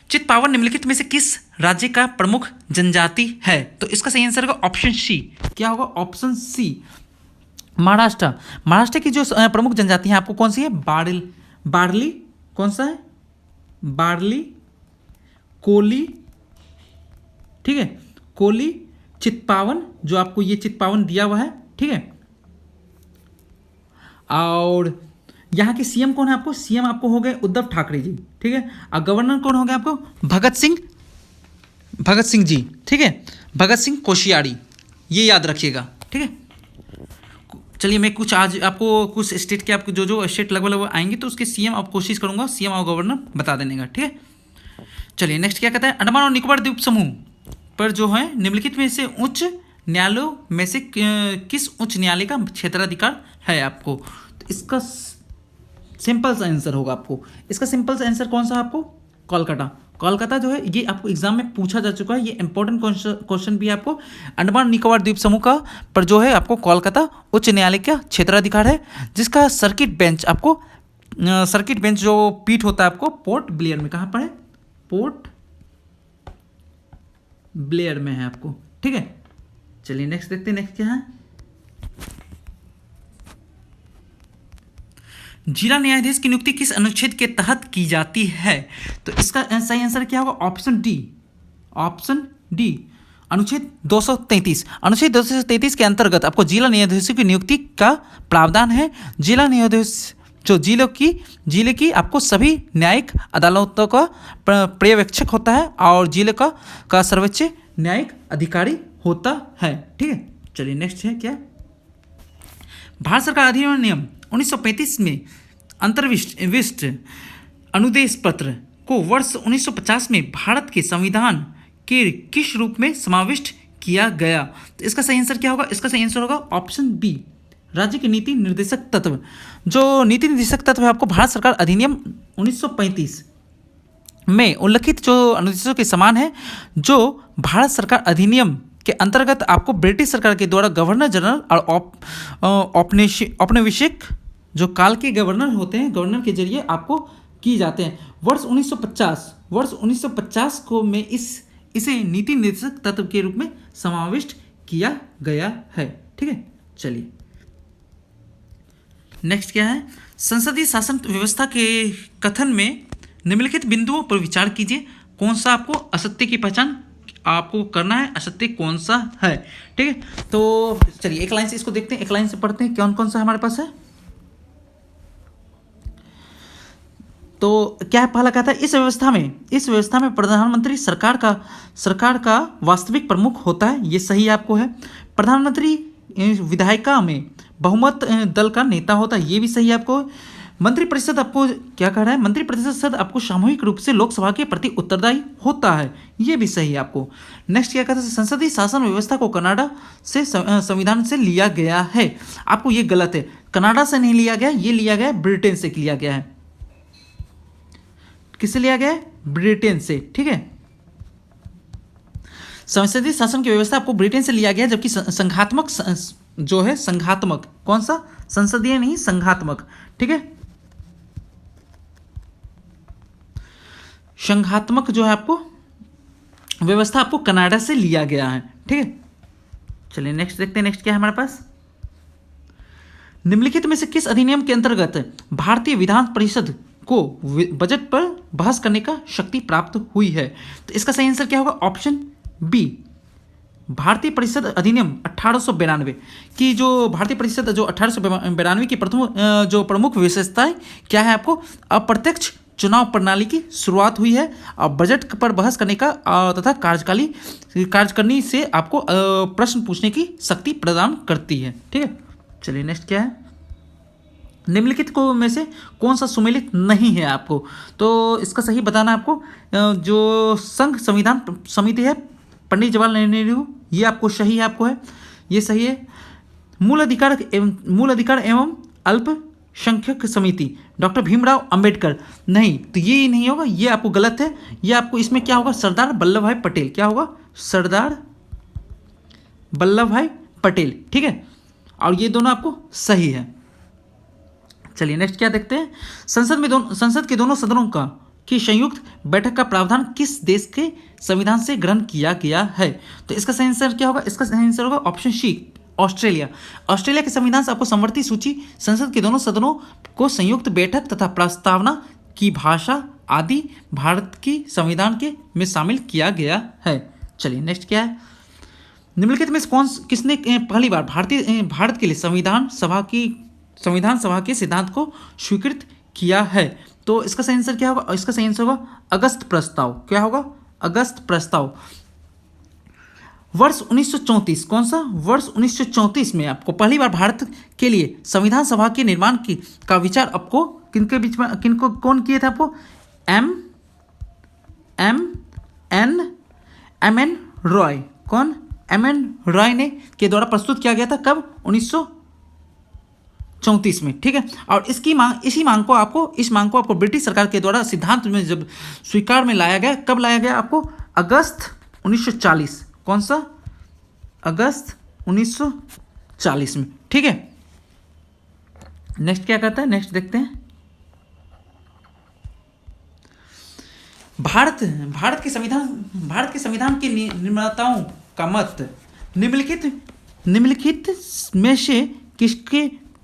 चित्पावन निम्नलिखित में से किस राज्य का प्रमुख जनजाति है, तो इसका सही आंसर होगा ऑप्शन सी। क्या होगा, ऑप्शन सी, महाराष्ट्र की जो प्रमुख जनजाति है आपको कौन सी है, बार्ली, कौन सा है, बार्ली, कोली। ठीक है, कोली, चित्पावन, जो आपको ये चित्पावन दिया हुआ है। ठीक है, और यहाँ के सीएम कौन है आपको, सीएम आपको हो गए उद्धव ठाकरे जी। ठीक है, और गवर्नर कौन हो गए आपको, भगत सिंह जी। ठीक है, भगत सिंह कोश्यारी, ये याद रखिएगा। ठीक है, चलिए मैं कुछ आज आपको कुछ स्टेट के आपको जो स्टेट लगभग आएंगे तो उसके सीएम आप कोशिश करूंगा सीएम और गवर्नर बता देने का। ठीक है, चलिए नेक्स्ट क्या कहता है, अंडमान और निकोबार द्वीप समूह पर जो है निम्नलिखित में से उच्च न्यायालयों में से किस उच्च न्यायालय का क्षेत्राधिकार है आपको, तो इसका सिंपल सा आंसर होगा आपको, इसका सिंपल सा आंसर कौन सा आपको, कोलकाता जो है ये आपको एग्जाम में पूछा जा चुका है, ये इंपॉर्टेंट क्वेश्चन भी है आपको। अंडमान निकोबार द्वीप समूह का पर जो है आपको कोलकाता उच्च न्यायालय का क्षेत्राधिकार है, जिसका सर्किट बेंच जो पीठ होता है आपको पोर्ट ब्लेयर में, कहाँ पर है, पोर्ट ब्लेयर में है आपको। ठीक है, चलिए नेक्स्ट देखते हैं, नेक्स्ट क्या है, जिला न्यायाधीश की नियुक्ति किस अनुच्छेद के तहत की जाती है, तो इसका सही आंसर क्या होगा, ऑप्शन डी, अनुच्छेद 233 के अंतर्गत आपको जिला न्यायाधीशों की नियुक्ति का प्रावधान है। जिला न्यायाधीश जो जिले की आपको सभी न्यायिक अदालतों का पर्यवेक्षक होता है और जिले का सर्वोच्च न्यायिक अधिकारी होता है। ठीक है, चलिए नेक्स्ट है क्या, भारत सरकार अधिनियम नियम 1935 में अंतर्विष्ट अनुदेश पत्र को वर्ष 1950 में भारत के संविधान के किस रूप में समाविष्ट किया गया। तो इसका सही आंसर क्या होगा? इसका सही आंसर होगा ऑप्शन बी, राज्य के नीति निर्देशक तत्व। जो नीति निर्देशक तत्व है आपको भारत सरकार अधिनियम 1935 में उल्लिखित जो अनुदेशों के समान है, जो भारत सरकार अधिनियम के अंतर्गत आपको ब्रिटिश सरकार के द्वारा गवर्नर जनरल और औपनिवेशिक जो काल के गवर्नर होते हैं, गवर्नर के जरिए आपको किए जाते हैं। वर्ष 1950 को में इसे नीति निर्देशक तत्व के रूप में समाविष्ट किया गया है। ठीक है, चलिए नेक्स्ट क्या है? संसदीय शासन व्यवस्था के कथन में निम्नलिखित बिंदुओं पर विचार कीजिए। कौन सा आपको असत्य की पहचान आपको करना है, असत्य कौन सा है। ठीक है, तो चलिए एक लाइन से इसको देखते हैं, एक लाइन से पढ़ते हैं कौन कौन सा हमारे पास है। तो क्या पहला कहता है, इस व्यवस्था में प्रधानमंत्री सरकार का वास्तविक प्रमुख होता है। ये सही आपको है। प्रधानमंत्री विधायिका में बहुमत दल का नेता होता है। ये भी सही आपको। मंत्रिपरिषद आपको क्या कह रहा है? मंत्रिपरिषद आपको सामूहिक रूप से लोकसभा के प्रति उत्तरदायी होता है। ये भी सही है आपको। नेक्स्ट क्या कहता है? संसदीय शासन व्यवस्था को कनाडा से संविधान से लिया गया है। आपको ये गलत है, कनाडा से नहीं लिया गया, ये लिया गया ब्रिटेन से लिया गया है। किससे लिया गया है? ब्रिटेन से। ठीक है, संसदीय शासन की व्यवस्था आपको ब्रिटेन से लिया गया है, जबकि संघात्मक जो है, संघात्मक कौन सा? संसदीय नहीं, संघात्मक। ठीक है, संघात्मक जो है आपको व्यवस्था आपको कनाडा से लिया गया है। ठीक है, चलिए नेक्स्ट देखते हैं। नेक्स्ट क्या है हमारे पास? निम्नलिखित में से किस अधिनियम के अंतर्गत भारतीय विधान परिषद को बजट पर बहस करने का शक्ति प्राप्त हुई है? तो इसका सही आंसर क्या होगा? ऑप्शन बी, भारतीय परिषद अधिनियम 1892 की। जो भारतीय परिषद जो 1892 की प्रथम जो प्रमुख विशेषताएं क्या है आपको? अप्रत्यक्ष चुनाव प्रणाली की शुरुआत हुई है और बजट पर बहस करने का तथा कार्यकारिणी से आपको प्रश्न पूछने की शक्ति प्रदान करती है। ठीक है, चलिए नेक्स्ट क्या है? निम्नलिखित को में से कौन सा सुमेलित नहीं है आपको? तो इसका सही बताना आपको। जो संघ संविधान समिति है पंडित जवाहरलाल नेहरू, ये आपको सही है, आपको है, ये सही है। मूल अधिकार एवं अल्पसंख्यक समिति डॉक्टर भीमराव अंबेडकर, नहीं, तो ये नहीं होगा, ये आपको गलत है। ये आपको इसमें क्या होगा? सरदार वल्लभ भाई पटेल। क्या होगा? सरदार वल्लभ भाई पटेल। ठीक है, और ये दोनों आपको सही है। चलिए नेक्स्ट क्या देखते हैं? संसद के दोनों सदनों की संयुक्त बैठक का प्रावधान किस देश के संविधान से ग्रहण किया गया है? तो इसका सही आंसर क्या होगा? इसका सही आंसर होगा ऑप्शन सी, ऑस्ट्रेलिया। ऑस्ट्रेलिया के संविधान से आपको समवर्ती सूची, संसद के दोनों सदनों को संयुक्त बैठक तथा प्रस्तावना की भाषा आदि भारत की संविधान के में शामिल किया गया है। चलिए नेक्स्ट क्या है? निम्नलिखित में किसने पहली बार भारत के लिए संविधान सभा के सिद्धांत को स्वीकृत किया है? तो इसका सही आंसर क्या होगा? इसका सही आंसर होगा अगस्त प्रस्ताव। क्या होगा? अगस्त प्रस्ताव। वर्ष 1934, कौन सा? वर्ष 1934 में आपको पहली बार भारत के लिए संविधान सभा के निर्माण का विचार आपको कौन किए थे? आपको एम एन रॉय। कौन? एम एन रॉय ने के द्वारा प्रस्तुत किया गया था। कब? 1934 में। ठीक है, और इस मांग को आपको ब्रिटिश सरकार के द्वारा सिद्धांत में जब स्वीकार में लाया गया, कब लाया गया? आपको अगस्त 1940। कौन सा? अगस्त 1940 में। ठीक है, नेक्स्ट क्या कहता है? नेक्स्ट देखते हैं। भारत के संविधान के निर्माताओं का मत निम्नलिखित में से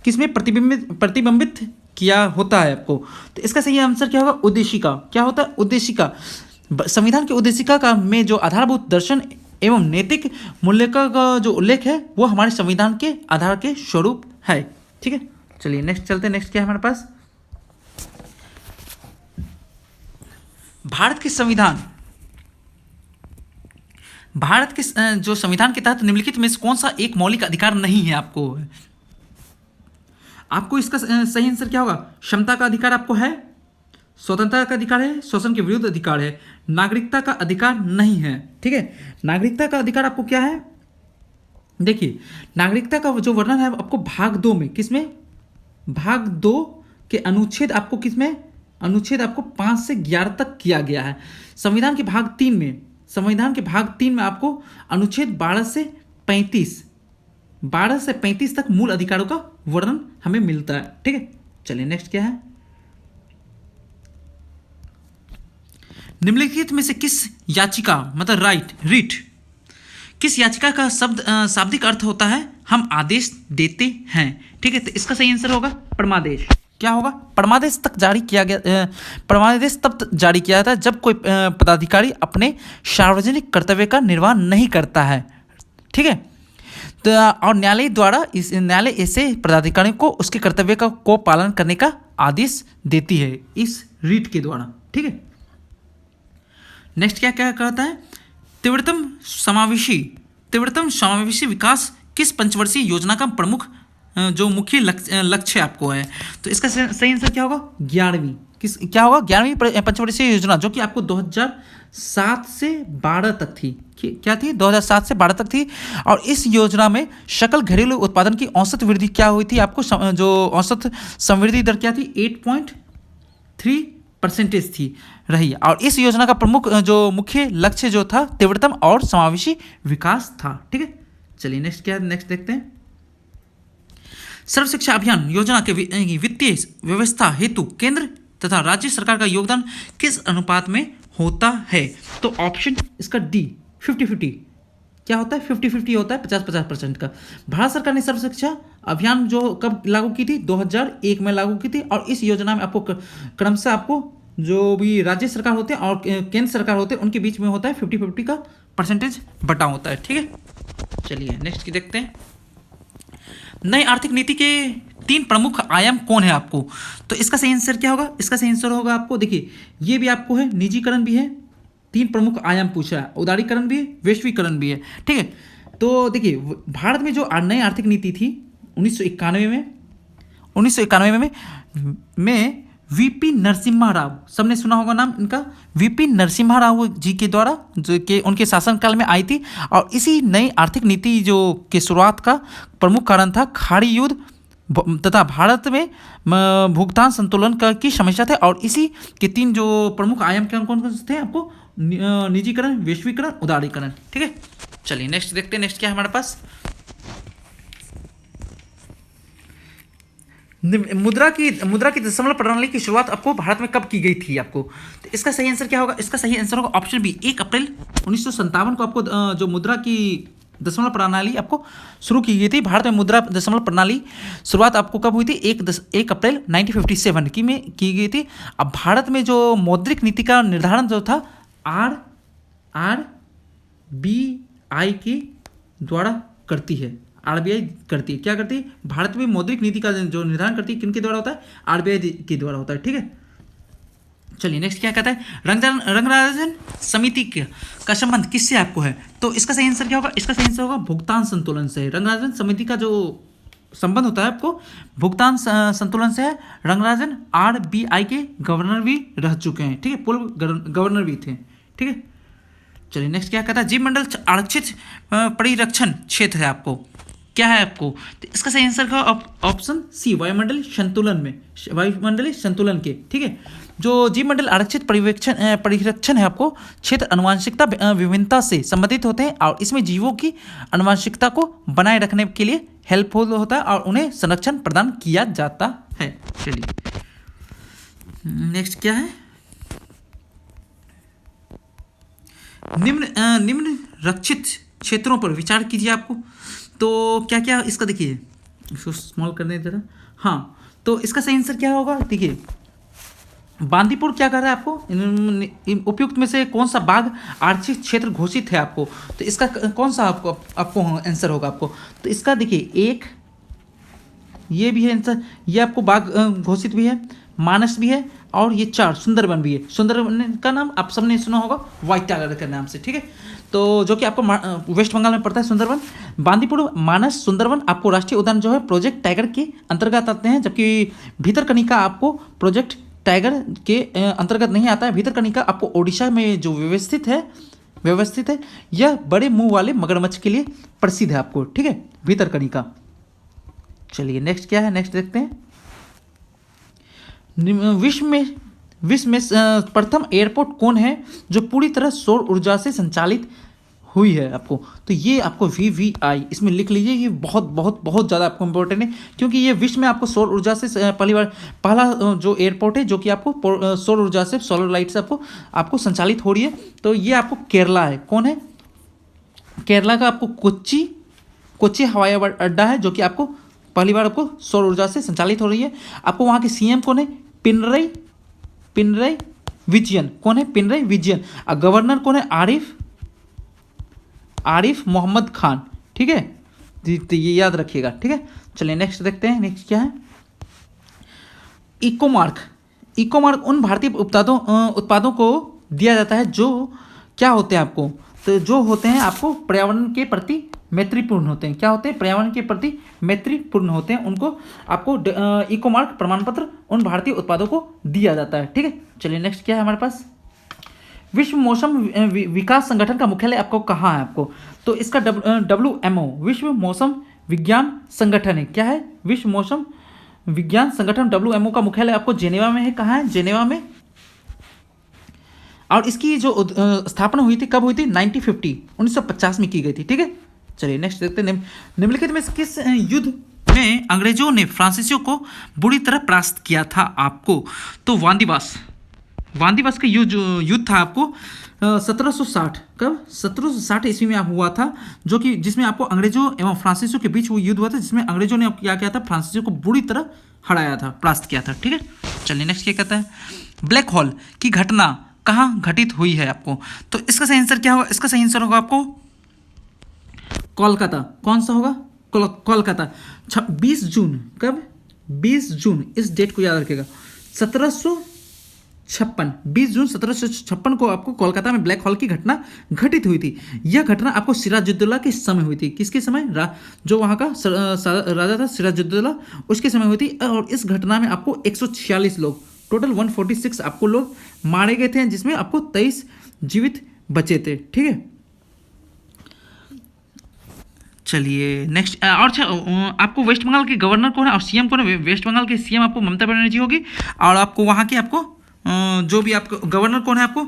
किसमें प्रतिबिंबित किया होता है आपको? तो इसका सही आंसर क्या होगा? उद्देशिका। क्या होता है? उद्देशिका। संविधान की उद्देशिका का में जो आधारभूत दर्शन एवं नैतिक मूल्य का जो उल्लेख है वो हमारे संविधान के आधार के स्वरूप है। ठीक है, चलिए नेक्स्ट चलते हैं। नेक्स्ट क्या है हमारे पास? भारत के जो संविधान के तहत निम्नलिखित में से कौन सा एक मौलिक अधिकार नहीं है आपको इसका सही आंसर क्या होगा? क्षमता का अधिकार आपको है, स्वतंत्रता का अधिकार है, शोषण के विरुद्ध अधिकार है, नागरिकता का अधिकार नहीं है। ठीक है, नागरिकता का अधिकार आपको क्या है, देखिए नागरिकता का जो वर्णन है आपको भाग 2 में, किसमें, भाग 2 के अनुच्छेद आपको किसमें, अनुच्छेद आपको 5 से 11 तक किया गया है। संविधान के भाग 3 में, संविधान के भाग 3 में आपको अनुच्छेद 12 से 35 तक मूल अधिकारों का वर्णन हमें मिलता है। ठीक है, चलिए नेक्स्ट क्या है, निम्नलिखित में से किस याचिका मतलब रिट किस याचिका का शाब्दिक अर्थ होता है, हम आदेश देते हैं। ठीक है, तो इसका सही आंसर होगा परमादेश। क्या होगा, परमादेश तक जारी किया गया, परमादेश तब जारी किया था जब कोई पदाधिकारी अपने सार्वजनिक कर्तव्य का निर्वाह नहीं करता है। ठीक है, तो और न्यायालय द्वारा न्यायालय ऐसे पदाधिकारी को उसके कर्तव्य को पालन करने का आदेश देती है इस रीट के द्वारा। ठीक है, नेक्स्ट क्या क्या कहता है, तीव्रतम समावेशी विकास किस पंचवर्षीय योजना का प्रमुख जो मुख्य लक्ष्य आपको है, तो इसका सही आंसर क्या होगा, 11वीं, क्या होगा, 11वीं पंचवर्षीय योजना, जो कि आपको 2007 से 12 तक थी। क्या थी, 2007 से 12 तक थी। और इस योजना में सकल घरेलू उत्पादन की औसत वृद्धि क्या हुई थी आपको, जो औसत समृद्धि दर क्या थी, 8.3% थी रही। और इस योजना का प्रमुख जो मुख्य लक्ष्य जो था तीव्रतम और समावेशी विकास था। ठीक है, चलिए नेक्स्ट क्या है, नेक्स्ट देखते हैं, सर्व शिक्षा अभियान योजना के वित्तीय व्यवस्था हेतु केंद्र तथा राज्य सरकार का योगदान किस अनुपात में होता है, तो ऑप्शन इसका डी 50-50, क्या होता है, 50-50 होता है, 50-50% का। भारत सरकार ने सर्व शिक्षा अभियान जो कब लागू की थी, 2001 में लागू की थी। और इस योजना में आपको क्रमशः आपको जो भी राज्य सरकार होते हैं और केंद्र सरकार होते हैं उनके बीच में होता है 50-50 का परसेंटेज बटा होता है। ठीक है, चलिए नेक्स्ट की देखते हैं, नई आर्थिक नीति के 3 प्रमुख आयाम कौन है आपको, तो इसका सही आंसर क्या होगा, इसका सही आंसर होगा आपको, देखिए ये भी आपको है, निजीकरण भी है, 3 प्रमुख आयाम पूछा है, उदारीकरण भी है, वैश्वीकरण भी है। ठीक है, तो देखिए भारत में जो नई आर्थिक नीति थी 1991 में वीपी नरसिम्हा राव, सबने सुना होगा नाम इनका, वीपी नरसिम्हा राव जी के द्वारा जो कि उनके शासनकाल में आई थी। और इसी नई आर्थिक नीति जो के शुरुआत का प्रमुख कारण था खाड़ी युद्ध तथा भारत में भुगतान संतुलन की समस्या थे। और इसी के 3 जो प्रमुख आयाम कौन कौन से थे आपको, निजीकरण, वैश्वीकरण, उदारीकरण। ठीक है, चलिए नेक्स्ट देखते हैं, नेक्स्ट क्या है हमारे पास, मुद्रा की दशमलव प्रणाली की शुरुआत आपको भारत में कब की गई थी आपको, तो इसका सही आंसर क्या होगा, इसका सही आंसर होगा ऑप्शन बी 1 अप्रैल 1957 को आपको जो मुद्रा की दशमलव प्रणाली आपको शुरू की गई थी। भारत में मुद्रा दशमलव प्रणाली शुरुआत आपको कब हुई थी, 1 अप्रैल 1957 में की गई थी। अब भारत में जो मौद्रिक नीति का निर्धारण जो था RBI के द्वारा करती है, RBI करती है, क्या करती है, भारत में मौद्रिक नीति का जो निर्धारण करती है किनके द्वारा होता है, RBI के द्वारा होता है। ठीक है, चलिए नेक्स्ट क्या कहता है, रंगराजन समिति का संबंध किससे आपको है, तो इसका सही आंसर क्या होगा, इसका सही आंसर होगा भुगतान संतुलन से। रंगराजन समिति का जो संबंध होता है आपको भुगतान संतुलन से है। रंगराजन RBI के गवर्नर भी रह चुके हैं। ठीक है, पूर्व गवर्नर भी थे। ठीक है, चलिए नेक्स्ट क्या कहता है, जीव मंडल आरक्षित परिरक्षण क्षेत्र है आपको, क्या है आपको, तो इसका सही आंसर का ऑप्शन सी वायुमंडलीय संतुलन के। ठीक है, जो जीवमंडल आरक्षित परिरक्षण है आपको क्षेत्र आनुवंशिकता विभिन्नता से संबंधित होते हैं और इसमें जीवों की आनुवंशिकता को बनाए रखने के लिए हेल्पफुल होता है और उन्हें संरक्षण प्रदान किया जाता है। चलिए नेक्स्ट क्या है, निम्न रक्षित क्षेत्रों पर विचार कीजिए आपको, तो क्या क्या इसका देखिए, इसको स्मॉल करने जरा, हाँ, तो इसका सही आंसर क्या होगा, देखिए बांदीपुर क्या कर रहा है आपको, उपयुक्त में से कौन सा बाघ आरक्षित क्षेत्र घोषित है आपको, तो इसका कौन सा आपको आंसर होगा आपको, तो इसका देखिए 1 ये भी है आंसर, ये आपको बाघ घोषित भी है, मानस भी है और ये 4 सुंदरबन भी है। सुंदरबन का नाम आप सबने सुना होगा व्हाइट टाइगर के नाम से। ठीक है, तो जो कि आपको वेस्ट बंगाल में पड़ता है सुंदरबन। बांदीपुर, मानस, सुंदरबन आपको राष्ट्रीय उद्यान जो है प्रोजेक्ट टाइगर के अंतर्गत आते हैं, जबकि भीतरकनिका आपको प्रोजेक्ट टाइगर के अंतर्गत नहीं आता है। भितरकनिका आपको ओडिशा में जो व्यवस्थित है। यह बड़े मुंह वाले मगरमच्छ के लिए प्रसिद्ध है आपको, ठीक है, भितरकनिका। चलिए नेक्स्ट क्या है, नेक्स्ट देखते हैं। विश्व में प्रथम एयरपोर्ट कौन है जो पूरी तरह सौर ऊर्जा से संचालित हुई है आपको? तो ये आपको VVI इसमें लिख लीजिए। ये बहुत बहुत बहुत ज़्यादा आपको इम्पोर्टेंट है, क्योंकि ये विश्व में आपको सौर ऊर्जा से पहला जो एयरपोर्ट है जो कि आपको सौर ऊर्जा से, सोलर लाइट से आपको संचालित हो रही है। तो ये आपको केरला है। कौन है? केरला का आपको कोच्चि हवाई अड्डा है, जो कि आपको पहली बार आपको सौर ऊर्जा से संचालित हो रही है। आपको वहाँ के CM कौन है? पिनरई विजयन। कौन है? पिनरई विजयन। और गवर्नर कौन है? आरिफ मोहम्मद खान, ठीक है, तो ये याद रखिएगा, ठीक है। चलिए नेक्स्ट देखते हैं। नेक्स्ट क्या है? इकोमार्क उन भारतीय उत्पादों को दिया जाता है जो क्या होते हैं आपको? तो जो होते हैं आपको पर्यावरण के प्रति मैत्रीपूर्ण होते हैं। क्या होते हैं? पर्यावरण के प्रति मैत्रीपूर्ण होते हैं। उनको आपको इकोमार्क प्रमाण पत्र उन भारतीय उत्पादों को दिया जाता है, ठीक है। चलिए नेक्स्ट क्या है हमारे पास? विश्व मौसम विकास संगठन का मुख्यालय आपको कहाँ है आपको? तो इसका WMO विश्व मौसम विज्ञान संगठन है। क्या है? विश्व मौसम विज्ञान संगठन WMO का मुख्यालय आपको जेनेवा में है। कहाँ है? जेनेवा में। और इसकी जो स्थापना हुई थी, कब हुई थी? 1950 में की गई थी, ठीक है। चलिए नेक्स्ट देखते हैं। निम्नलिखित में किस युद्ध में अंग्रेजों ने फ्रांसीसियों को बुरी तरह परास्त किया था आपको? तो वांदीवास का युद्ध था आपको 1760। कब? 1760 ईस्वी में हुआ था, जो कि जिसमें आपको अंग्रेजों एवं फ्रांसीसियों के बीच वो युद्ध हुआ था, जिसमें अंग्रेजों ने क्या किया था? फ्रांसीसियों को बुरी तरह हराया था, परास्त किया था, ठीक है। चलिए नेक्स्ट क्या कहता है? ब्लैक होल की घटना कहाँ घटित हुई है आपको? तो इसका सही आंसर क्या होगा? इसका सही आंसर होगा आपको कोलकाता। कौन सा होगा? कोलकाता। 20 जून। कब? 20 जून, इस डेट को याद रखिएगा। 20 जून 1756 को आपको कोलकाता में ब्लैक होल की घटना घटित हुई थी। यह घटना आपको सिराजुद्दौला के समय हुई थी। किसके समय? जो वहाँ का राजा था सिराजुद्दौला, उसके समय हुई थी। और इस घटना में आपको 146 लोग, टोटल 146 आपको लोग मारे गए थे, जिसमें आपको 23 जीवित बचे थे, ठीक है। चलिए नेक्स्ट। और आपको वेस्ट बंगाल के गवर्नर कौन है और CM कौन है? वेस्ट बंगाल के CM आपको ममता बनर्जी होगी, और आपको वहाँ के आपको जो भी आपको गवर्नर कौन है? आपको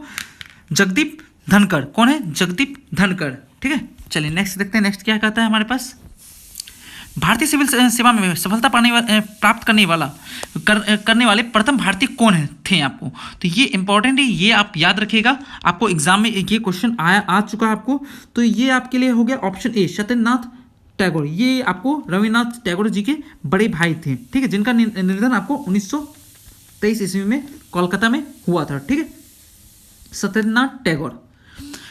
जगदीप धनखड़। कौन है? जगदीप धनखड़, ठीक है। चलिए नेक्स्ट देखते हैं। नेक्स्ट क्या कहता है हमारे पास? भारतीय सिविल सेवा में सफलता प्राप्त करने वाले प्रथम भारतीय कौन थे आपको? तो ये इंपॉर्टेंट है, ये आप याद रखिएगा। आपको एग्जाम में ये क्वेश्चन आ चुका है आपको। तो ये आपके लिए हो गया ऑप्शन ए, सत्येंद्रनाथ टैगोर। ये आपको रविन्द्रनाथ टैगोर जी के बड़े भाई थे, ठीक है, जिनका निधन आपको 1923 ईस्वी में कोलकाता में हुआ था, ठीक है, सत्येंद्रनाथ टैगोर।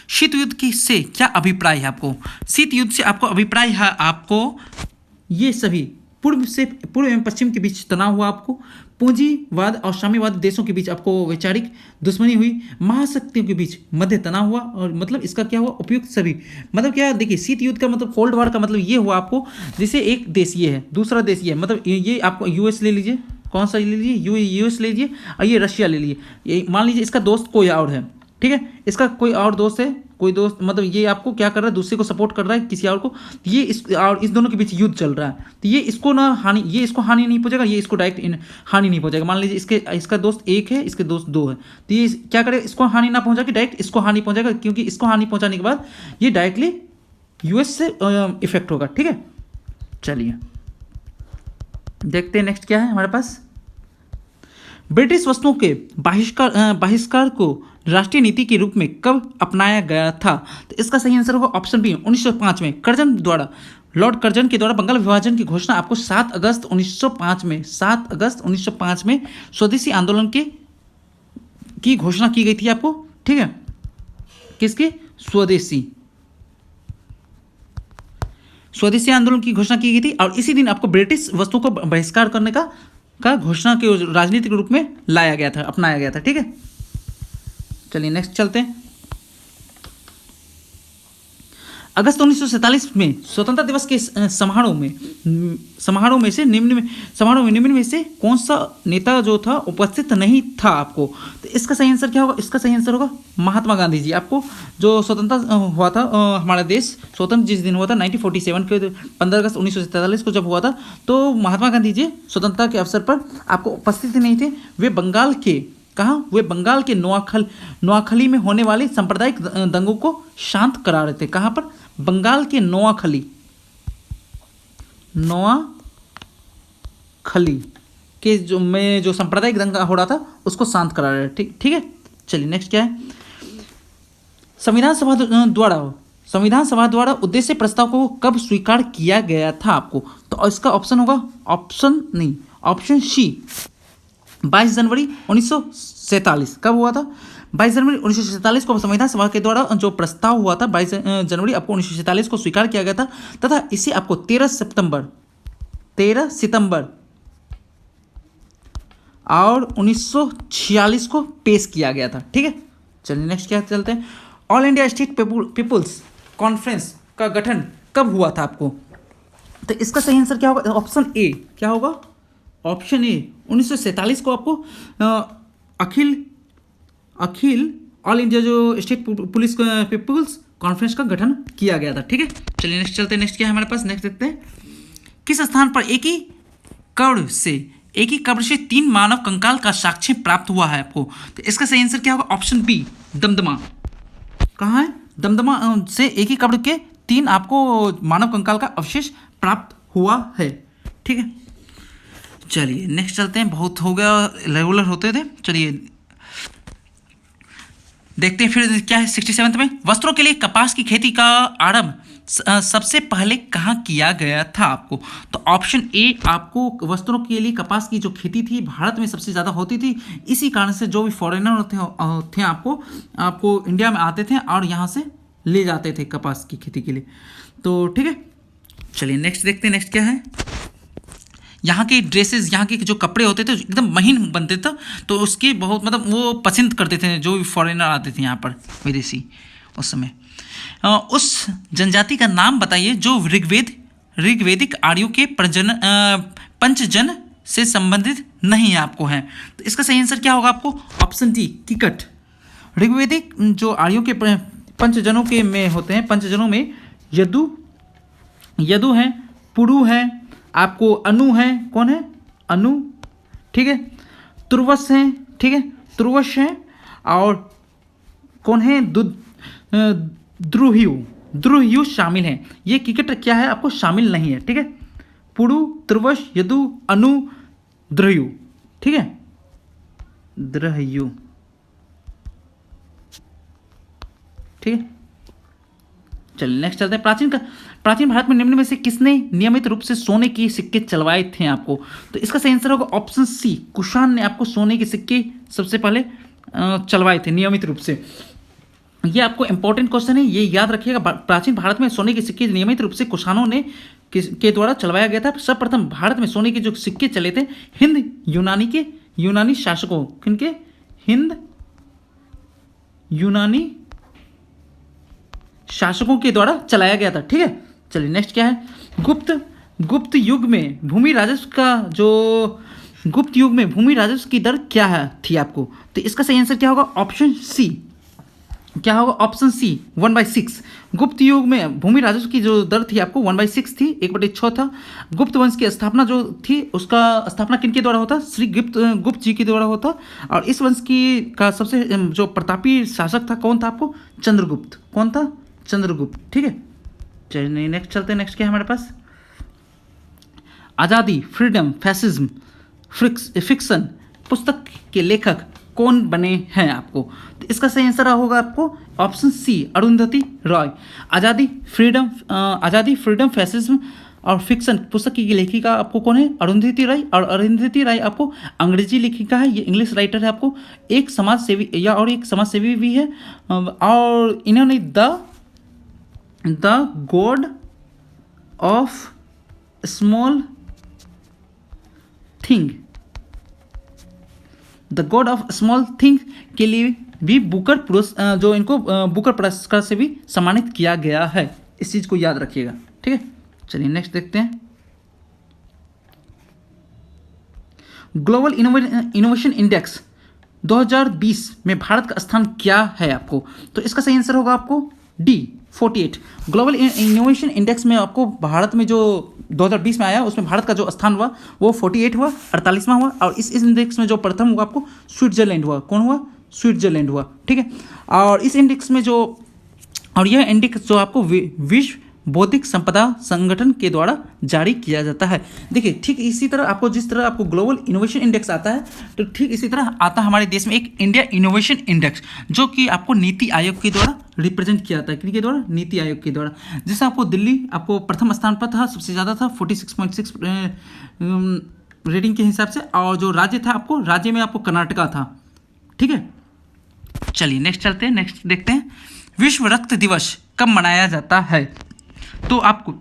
शीत युद्ध से क्या अभिप्राय है आपको? शीत युद्ध से आपको अभिप्राय है आपको ये सभी पूर्व एवं पश्चिम के बीच तनाव हुआ, आपको पूंजीवाद और साम्यवाद देशों के बीच आपको वैचारिक दुश्मनी हुई, महाशक्तियों के बीच मध्य तनाव हुआ। और मतलब इसका क्या हुआ? उपयुक्त सभी। मतलब क्या? देखिए, शीत युद्ध का मतलब, कोल्ड वॉर का मतलब ये हुआ आपको, जैसे एक देश ये है, दूसरा देश ये है, मतलब ये आपको US ले लीजिए, कौन सा ले लीजिए? US ले लीजिए, और ये रशिया ले लीजिए। ये मान लीजिए इसका दोस्त कोई और है, ठीक है, इसका कोई और दोस्त है, कोई दोस्त, मतलब ये आपको क्या कर रहा है? दूसरे को सपोर्ट कर रहा है, किसी और को। ये इस दोनों के बीच युद्ध चल रहा है, तो ये इसको हानि नहीं पहुंचेगा, ये इसको डायरेक्ट हानि नहीं पहुंचेगा। मान लीजिए इसका दोस्त 1 है, इसके दोस्त 2 है, तो ये क्या करे? इसको हानि ना पहुंचा के डायरेक्ट इसको हानि पहुंचेगा, क्योंकि इसको हानि पहुंचाने के बाद ये डायरेक्टली US से इफेक्ट होगा, ठीक है। चलिए देखते हैं नेक्स्ट क्या है हमारे पास। ब्रिटिश वस्तुओं के बहिष्कार को राष्ट्रीय नीति के रूप में कब अपनाया गया था? तो इसका सही आंसर होगा ऑप्शन बी, 1905 में। लॉर्ड कर्जन के द्वारा बंगाल विभाजन की घोषणा आपको 7 अगस्त 1905 में स्वदेशी आंदोलन की घोषणा की गई थी आपको, ठीक है। किसके? स्वदेशी आंदोलन की घोषणा की गई थी, और इसी दिन आपको ब्रिटिश वस्तुओं को बहिष्कार करने का घोषणा के राजनीतिक रूप में लाया गया था, अपनाया गया था, ठीक है। चलिए नेक्स्ट चलते हैं। अगस्त 1947 में स्वतंत्रता दिवस के निम्न में से कौन सा नेता जो था उपस्थित नहीं था आपको? तो इसका सही आंसर क्या होगा? इसका सही आंसर होगा महात्मा गांधी जी। आपको जो स्वतंत्रता हुआ था, हमारा देश स्वतंत्र जिस दिन हुआ था 1947 के 15 अगस्त 1947 को जब हुआ था, तो महात्मा गांधी जी स्वतंत्रता के अवसर पर आपको उपस्थित नहीं थे। वे बंगाल के वे बंगाल के नोआखली में होने वाले सांप्रदायिक दंगों को शांत करा रहे थे। कहाँ पर? बंगाल के नोआखली के जो सांप्रदायिक दंगा हो रहा था उसको शांत करा रहे थे। ठीक है, चलिए नेक्स्ट क्या है? संविधान सभा द्वारा उद्देश्य प्रस्ताव को कब स्वीकार किया गया था आपको? तो इसका ऑप्शन होगा ऑप्शन सी 22 जनवरी 1947। कब हुआ था? 22 जनवरी 1947 को संविधान सभा के द्वारा जो प्रस्ताव हुआ था 22 जनवरी आपको 1947 को स्वीकार किया गया था, तथा इसे आपको 13 सितंबर और 1946 को पेश किया गया था। ठीक है, चलिए नेक्स्ट क्या चलते हैं? All India State People's Conference का गठन कब हुआ था आपको? तो इसका सही आंसर क्या होगा? ऑप्शन ए क्या होगा? ऑप्शन ए 1947 को आपको अखिल ऑल इंडिया जो स्टेट पुलिस पीपुल्स कॉन्फ्रेंस का गठन किया गया था। ठीक है, चलिए नेक्स्ट चलते हैं। नेक्स्ट क्या है हमारे पास? नेक्स्ट देखते हैं, किस स्थान पर एक ही कब्र से 3 मानव कंकाल का साक्ष्य प्राप्त हुआ है आपको? तो इसका सही आंसर क्या होगा? Option B Damdama. कहाँ है? दमदमा से एक ही कब्र के 3 आपको मानव कंकाल का अवशेष प्राप्त हुआ है। ठीक है, चलिए नेक्स्ट चलते हैं। बहुत हो गया, रेगुलर होते थे। चलिए देखते हैं फिर क्या है 67 में। वस्त्रों के लिए कपास की खेती का आरंभ सबसे पहले कहाँ किया गया था आपको? तो ऑप्शन ए आपको वस्त्रों के लिए कपास की जो खेती थी भारत में सबसे ज़्यादा होती थी। इसी कारण से जो भी फॉरेनर थे आपको इंडिया में आते थे और यहाँ से ले जाते थे कपास की खेती के लिए। तो ठीक है, चलिए नेक्स्ट देखते हैं। नेक्स्ट क्या है? यहाँ के ड्रेसेस, यहाँ के जो कपड़े होते थे एकदम महीन बनते थे, तो उसके बहुत वो पसंद करते थे जो भी फॉरेनर आते थे यहाँ पर, विदेशी उस समय। उस जनजाति का नाम बताइए जो ऋग्वेदिक आर्यों के पंचजन से संबंधित नहीं आपको है। तो इसका सही आंसर क्या होगा आपको? Option D किकट। ऋग्वेदिक जो आर्यों के पंचजनों के में होते हैं, पंचजनों में यदु हैं, पुरु हैं, आपको अनु है। कौन है? अनु। ठीक है, तुर्वस हैं। ठीक है, तुर्वस हैं, और कौन है? द्रुह्यु शामिल हैं। ये क्रिकेट क्या है आपको शामिल नहीं है। ठीक है, पुरु, तुर्वस, यदु, अनु, द्रुह्यु। ठीक है, द्रुह्यु। ठीक है, चलिए नेक्स्ट चलते हैं। प्राचीन भारत में निम्न में से किसने नियमित रूप से सोने के सिक्के चलवाए थे आपको? तो इसका सही आंसर होगा ऑप्शन सी कुषाण ने आपको सोने के सिक्के सबसे पहले चलवाए थे नियमित रूप से। ये आपको इंपॉर्टेंट क्वेश्चन है, ये याद रखिएगा। प्राचीन भारत में सोने के सिक्के नियमित रूप से कुषाणों ने के द्वारा चलवाया गया था। सर्वप्रथम भारत में सोने के जो सिक्के चले थे यूनानी शासकों, किनके? हिंद यूनानी शासकों के द्वारा चलाया गया था। ठीक है, चलिए नेक्स्ट क्या है? गुप्त युग में भूमि राजस्व की दर क्या थी आपको? तो इसका सही आंसर क्या होगा? ऑप्शन सी क्या होगा? Option C 1/6। गुप्त युग में भूमि राजस्व की जो दर थी आपको 1/6 थी, 1/6 था। गुप्त वंश की स्थापना जो थी उसका स्थापना किनके द्वारा होता? श्री गुप्त जी के द्वारा होता। और इस वंश का सबसे जो प्रतापी शासक था कौन था आपको? चंद्रगुप्त। कौन था? चंद्रगुप्त। ठीक है, चलिए नेक्स्ट चलते हैं। नेक्स्ट क्या है हमारे पास? आज़ादी, फ्रीडम, फैसिज्म, फिक्शन पुस्तक के लेखक कौन बने हैं आपको? तो इसका सही आंसर होगा आपको ऑप्शन सी अरुंधति रॉय। आज़ादी, फ्रीडम, फैसिज्म और फिक्शन पुस्तक की लेखिका आपको कौन है? अरुंधति राय। और अरुंधति राय आपको अंग्रेजी लेखिका है, ये इंग्लिश राइटर है आपको, एक समाजसेवी भी है। और इन्होंने the God of small thing के लिए भी बुकर पुरस्कार से भी सम्मानित किया गया है। इस चीज़ को याद रखिएगा, ठीक है। चलिए नेक्स्ट देखते हैं। ग्लोबल इनोवेशन इंडेक्स 2020 में भारत का स्थान क्या है आपको? तो इसका सही आंसर होगा आपको डी 48। ग्लोबल इनोवेशन इंडेक्स में आपको भारत में जो 2020 में आया उसमें भारत का जो स्थान हुआ वो 48 हुआ, 48वां हुआ। और इस इंडेक्स में जो प्रथम हुआ आपको स्विट्जरलैंड हुआ। कौन हुआ? स्विट्जरलैंड हुआ, ठीक है। और इस इंडेक्स में जो, और यह इंडेक्स जो आपको विश्व बौद्धिक संपदा संगठन के द्वारा जारी किया जाता है। देखिए ठीक इसी तरह आपको, जिस तरह आपको ग्लोबल इनोवेशन इंडेक्स आता है, तो ठीक इसी तरह आता है हमारे देश में एक इंडिया इनोवेशन इंडेक्स, जो कि आपको नीति आयोग के द्वारा रिप्रेजेंट किया जाता है। किसके द्वारा? नीति आयोग के द्वारा। जैसे आपको दिल्ली आपको प्रथम स्थान पर था, सबसे ज़्यादा था 46.6 रेटिंग के हिसाब से। और जो राज्य था आपको, राज्य में आपको कर्नाटका था, ठीक है। चलिए नेक्स्ट चलते हैं, नेक्स्ट देखते हैं। विश्व रक्त दिवस कब मनाया जाता है? तो आपको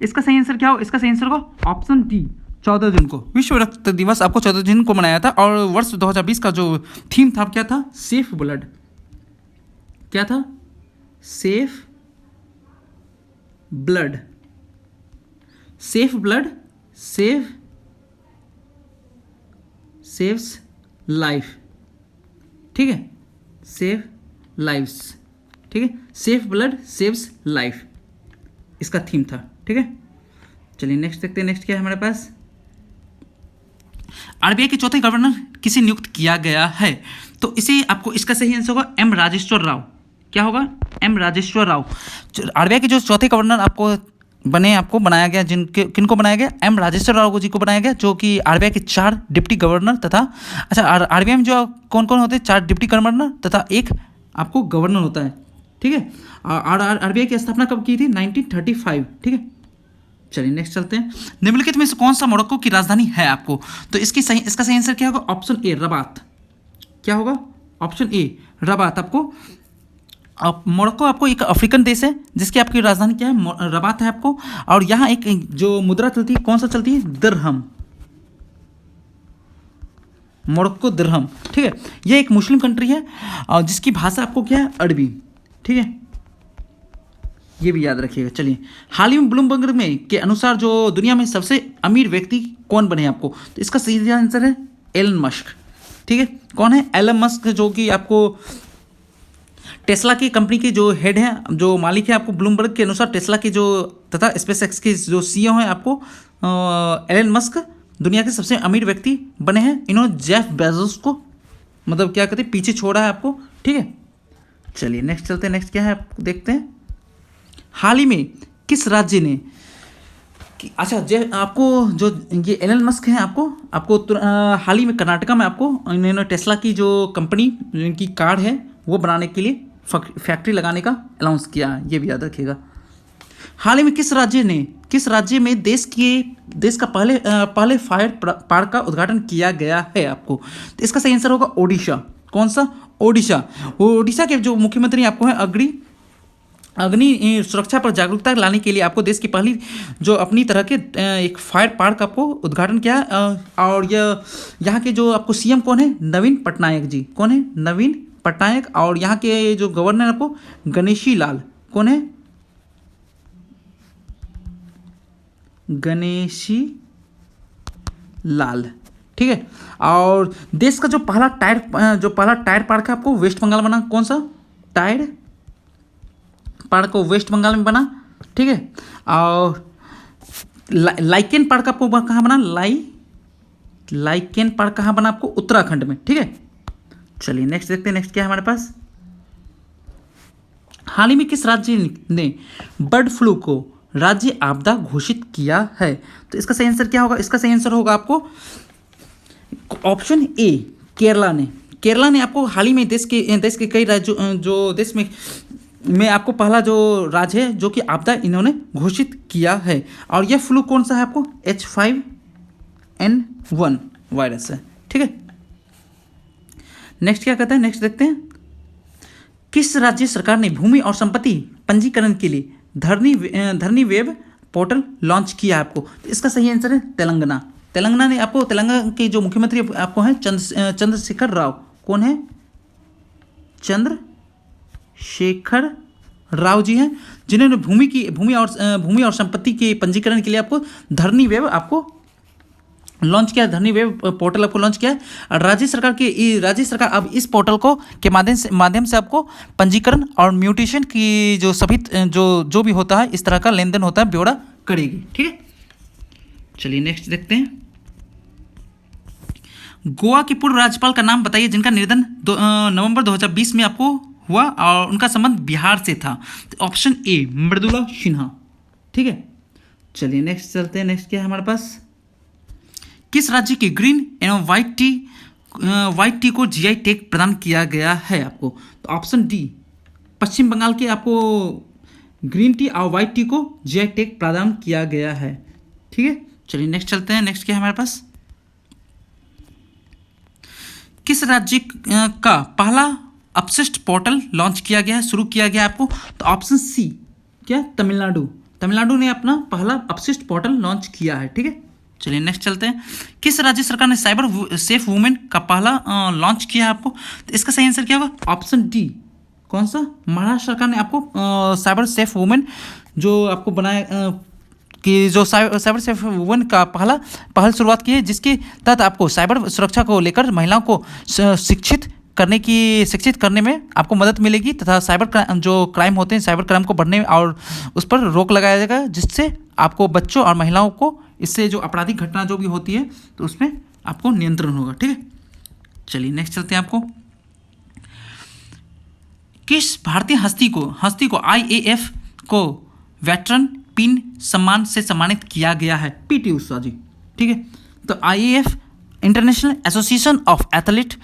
इसका सही आंसर क्या हो? इसका सही आंसर होगा ऑप्शन डी 14 जून को। विश्व रक्त दिवस आपको 14 जून को मनाया था। और वर्ष 2020 का जो थीम था क्या था? Safe blood. क्या था? Safe blood. Safe blood saves life, ठीक है। सेव लाइव्स, ठीक है। सेफ ब्लड सेव्स लाइफ इसका थीम था, ठीक है। चलिए नेक्स्ट देखते हैं। नेक्स्ट क्या है हमारे पास? आरबीआई के चौथे गवर्नर किसे नियुक्त किया गया है? तो इसे आपको, इसका सही आंसर होगा एम राजेश्वर राव। क्या होगा? एम राजेश्वर राव। आरबीआई के जो चौथे गवर्नर आपको बने, आपको बनाया गया, किनको बनाया गया? एम राजेश्वर राव जी को बनाया गया, जो कि आरबीआई के 4 डिप्टी गवर्नर तथा, अच्छा आरबीआई में जो कौन कौन होते हैं? 4 डिप्टी गवर्नर तथा एक आपको गवर्नर होता है, ठीक है। आरबीआई की स्थापना कब की थी? 1935, ठीक है। चलिए नेक्स्ट चलते हैं। निम्नलिखित में से कौन सा मोरक्को की राजधानी है आपको? तो इसका सही आंसर क्या होगा? Option A Rabat. क्या होगा? Option A Rabat. आपको मोरक्को आपको एक अफ्रीकन देश है जिसकी आपकी राजधानी क्या है? रबात है आपको। और यहाँ एक जो मुद्रा चलती है, कौन सा चलती है? दिरहम। मोरक्को दिरहम, ठीक है। यह एक मुस्लिम कंट्री है और जिसकी भाषा आपको क्या है? अरबी, ठीक है। ये भी याद रखिएगा। चलिए, हाल ही में ब्लूमबर्ग में के अनुसार जो दुनिया में सबसे अमीर व्यक्ति कौन बने आपको? तो इसका सही आंसर है एलन मस्क, ठीक है। कौन है? एलन मस्क, जो कि आपको टेस्ला की कंपनी के जो हेड हैं, जो मालिक है आपको ब्लूमबर्ग के अनुसार टेस्ला के जो तथा स्पेसएक्स के जो सीईओ हैं आपको एलन मस्क दुनिया के सबसे अमीर व्यक्ति बने हैं। इन्होंने जेफ बेजोस को मतलब क्या कहते हैं पीछे छोड़ा है आपको, ठीक है। चलिए नेक्स्ट चलते हैं। नेक्स्ट क्या है आप देखते हैं। हाल ही में किस राज्य ने अच्छा आपको जो ये एलन मस्क हैं आपको हाल ही में कर्नाटका में आपको इन्होंने टेस्ला की जो कंपनी की कार है वो बनाने के लिए फैक्ट्री लगाने का अनाउंस किया है। ये भी याद रखिएगा। हाल ही में किस राज्य में देश का पहले फायर पार्क का उद्घाटन किया गया है आपको? तो इसका सही आंसर होगा ओडिशा। कौन सा? ओडिशा। ओडिशा के जो मुख्यमंत्री आपको हैं अग्नि सुरक्षा पर जागरूकता लाने के लिए आपको देश की पहली जो अपनी तरह के एक फायर पार्क आपको उद्घाटन किया। और यहाँ के जो आपको सीएम कौन है? नवीन पटनायक जी। कौन है? नवीन पटनायक। और यहाँ के जो गवर्नर आपको गणेशी लाल। कौन है? गणेशी लाल, ठीक है। और देश का जो पहला टायर पार्क है आपको वेस्ट बंगाल बना। कौन सा? टायर पार्क को वेस्ट बंगाल में बना, ठीक है। और लाइकेन पार्क आपको कहाँ बना? लाइकेन पार्क कहाँ बना आपको? उत्तराखंड में, ठीक है। चलिए नेक्स्ट देखते हैं। नेक्स्ट क्या है हमारे पास। हाल ही में किस राज्य ने बर्ड फ्लू को राज्य आपदा घोषित किया है? तो इसका सही आंसर क्या होगा? इसका सही आंसर होगा आपको ऑप्शन ए केरला ने आपको हाल ही में देश के कई राज्यों जो देश में आपको पहला जो राज्य है जो कि आपदा इन्होंने घोषित किया है। और यह फ्लू कौन सा है आपको? H5N1 वायरस है, ठीक है। नेक्स्ट क्या कहते हैं? नेक्स्ट देखते हैं। किस राज्य सरकार ने भूमि और संपत्ति पंजीकरण के लिए धरनी वेब पोर्टल लॉन्च किया है आपको? तो इसका सही आंसर है तेलंगाना ने आपको तेलंगाना के जो मुख्यमंत्री आपको हैं चंद्रशेखर राव। कौन है? चंद्रशेखर राव जी हैं, जिन्होंने भूमि और संपत्ति के पंजीकरण के लिए आपको धरनी वेब आपको लॉन्च किया, धरनी वेब पोर्टल आपको लॉन्च किया है। और राज्य सरकार अब इस पोर्टल को के माध्यम से आपको पंजीकरण और म्यूटेशन की जो सभी जो भी होता है, इस तरह का लेन देन होता है, ब्यौरा करेगी। ठीक है, चलिए नेक्स्ट देखते हैं। गोवा के पूर्व राज्यपाल का नाम बताइए जिनका निधन नवंबर 2020 में आपको हुआ और उनका संबंध बिहार से था। तो ऑप्शन ए मृदुला सिन्हा। ठीक है, चलिए नेक्स्ट चलते हैं। नेक्स्ट क्या है हमारे पास, किस राज्य के ग्रीन एवं व्हाइट टी को जीआई टैग प्रदान किया गया है आपको। तो ऑप्शन डी पश्चिम बंगाल के आपको ग्रीन टी और व्हाइट टी को जीआई टैग प्रदान किया गया है। ठीक है, चलिए नेक्स्ट चलते हैं। नेक्स्ट क्या है हमारे पास, किस राज्य का पहला अपशिष्ट पोर्टल लॉन्च किया गया है, शुरू किया गया आपको। तो ऑप्शन सी क्या, तमिलनाडु ने अपना पहला अपशिष्ट पोर्टल लॉन्च किया है। ठीक है, चलिए नेक्स्ट चलते हैं। किस राज्य सरकार ने साइबर सेफ वुमेन का पहला लॉन्च किया है आपको। तो इसका सही आंसर क्या होगा, ऑप्शन डी कौन सा, महाराष्ट्र सरकार ने आपको साइबर सेफ वुमेन जो आपको बनाया कि जो साइबर सेफ वुमेन का पहल शुरुआत की है, जिसके तहत आपको साइबर सुरक्षा को लेकर महिलाओं को शिक्षित करने में आपको मदद मिलेगी तथा जो क्राइम होते हैं साइबर क्राइम को बढ़ने और उस पर रोक लगाया जाएगा, जिससे आपको बच्चों और महिलाओं को इससे जो आपराधिक घटना जो भी होती है तो उसमें आपको नियंत्रण होगा। ठीक है, चलिए नेक्स्ट चलते हैं। आपको किस भारतीय हस्ती को IAF को वेटरन पिन सम्मान से सम्मानित किया गया है। PT उषा जी। ठीक है, तो IAF international association of athlete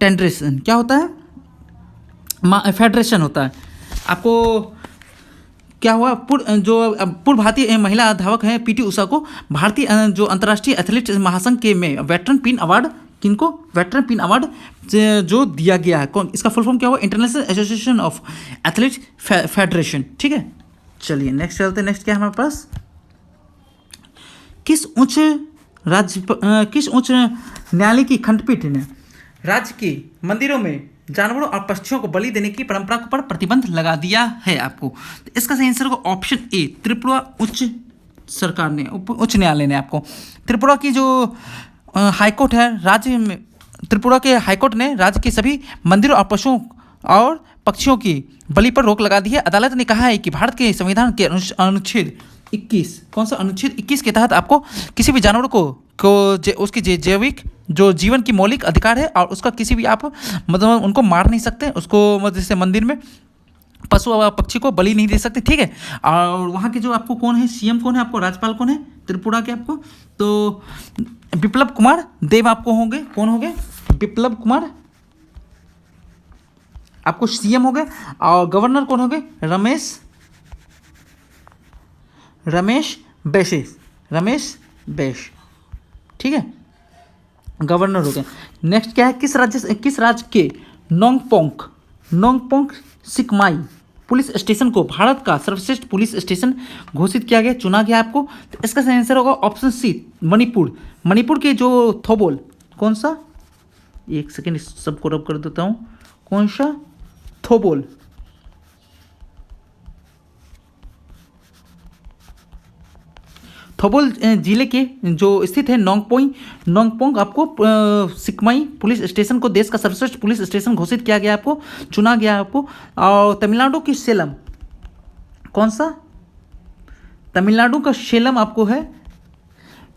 federation क्या होता है, फेडरेशन होता है। आपको क्या हुआ, पूर्व भारतीय महिला धावक हैं PT उषा को भारतीय जो अंतर्राष्ट्रीय एथलीट महासंघ के में veteran pin award veteran pin award जो दिया गया है, कौन, इसका फुल फॉर्म क्या हुआ, international association of athlete federation. ठीक है, चलिए नेक्स्ट चलते हैं। नेक्स्ट क्या है हमारे पास, किस उच्च न्यायालय की खंडपीठ ने राज्य के मंदिरों में जानवरों और पक्षियों को बलि देने की परंपरा पर प्रतिबंध लगा दिया है आपको। तो इसका सही आंसर होगा ऑप्शन ए त्रिपुरा उच्च न्यायालय ने आपको, त्रिपुरा की जो हाईकोर्ट है राज्य में, त्रिपुरा के हाईकोर्ट ने राज्य के सभी मंदिरों और पशुओं और पक्षियों की बलि पर रोक लगा दी है। अदालत ने कहा है कि भारत के संविधान के अनुच्छेद 21 कौन सा, अनुच्छेद 21 के तहत आपको किसी भी जानवर को उसकी जैविक जो जीवन की मौलिक अधिकार है और उसका किसी भी आप मतलब उनको मार नहीं सकते, उसको मतलब जैसे मंदिर में पशु और पक्षी को बलि नहीं दे सकते। ठीक है, और वहाँ के जो आपको कौन है, CM कौन है आपको, राज्यपाल कौन है त्रिपुरा के आपको, तो बिप्लब कुमार देव आपको होंगे, कौन होंगे, बिप्लब कुमार आपको CM हो गए, और गवर्नर कौन हो गए, रमेश बैश। ठीक है, गवर्नर हो गए। नेक्स्ट क्या है, किस राज्य के नोंगपोंग सिकमाई पुलिस स्टेशन को भारत का सर्वश्रेष्ठ पुलिस स्टेशन घोषित किया गया, चुना गया आपको। तो इसका सही आंसर होगा ऑप्शन सी मणिपुर के जो थोबोल, कौन सा, एक सेकेंड इस सबको रब कर देता हूँ, कौन सा, थोबोल जिले के जो स्थित है नोंगपोंग आपको सिकमाई पुलिस स्टेशन को देश का सर्वश्रेष्ठ पुलिस स्टेशन घोषित किया गया आपको, चुना गया आपको। और तमिलनाडु की सेलम, कौन सा, तमिलनाडु का सेलम आपको है,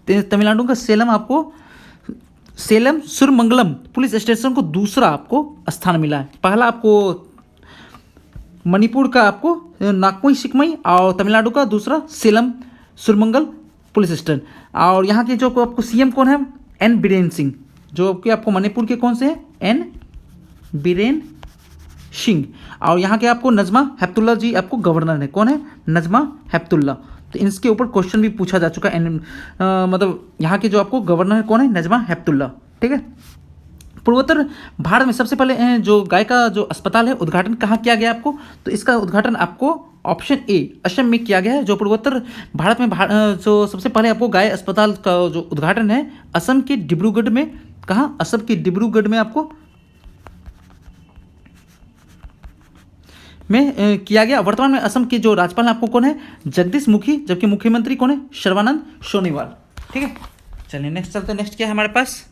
तमिलनाडु का सेलम आपको सेलम सुरमंगलम पुलिस स्टेशन को दूसरा आपको स्थान मिला है। पहला आपको मणिपुर का आपको नागपुई सिकमई और तमिलनाडु का दूसरा सेलम सुरमंगल पुलिस स्टेशन। और यहाँ के जो आपको CM कौन है, N बीरेन सिंह, जो कि आपको मणिपुर के कौन से हैं, N बीरेन सिंह। और यहाँ के आपको नजमा हेपतुल्ला जी आपको गवर्नर है, कौन है, नजमा हेपतुल्ला। तो इनके ऊपर क्वेश्चन भी पूछा जा चुका है, मतलब यहाँ के जो आपको गवर्नर है कौन है, नजमा हेपतुल्ला। ठीक है, पूर्वोत्तर भारत में सबसे पहले जो गाय का जो अस्पताल है उद्घाटन कहाँ किया गया आपको। तो इसका उद्घाटन आपको ऑप्शन ए असम में किया गया है। जो पूर्वोत्तर भारत में जो सबसे पहले आपको गाय अस्पताल का जो उद्घाटन है असम के डिब्रूगढ़ में, कहाँ, असम के डिब्रूगढ़ में आपको में किया गया। वर्तमान में असम के जो राज्यपाल हैं आपको कौन है, जगदीश मुखी, जबकि मुख्यमंत्री कौन है, सर्बानंद सोनोवाल। ठीक है, चलिए नेक्स्ट चलते हैं। नेक्स्ट क्या है हमारे पास,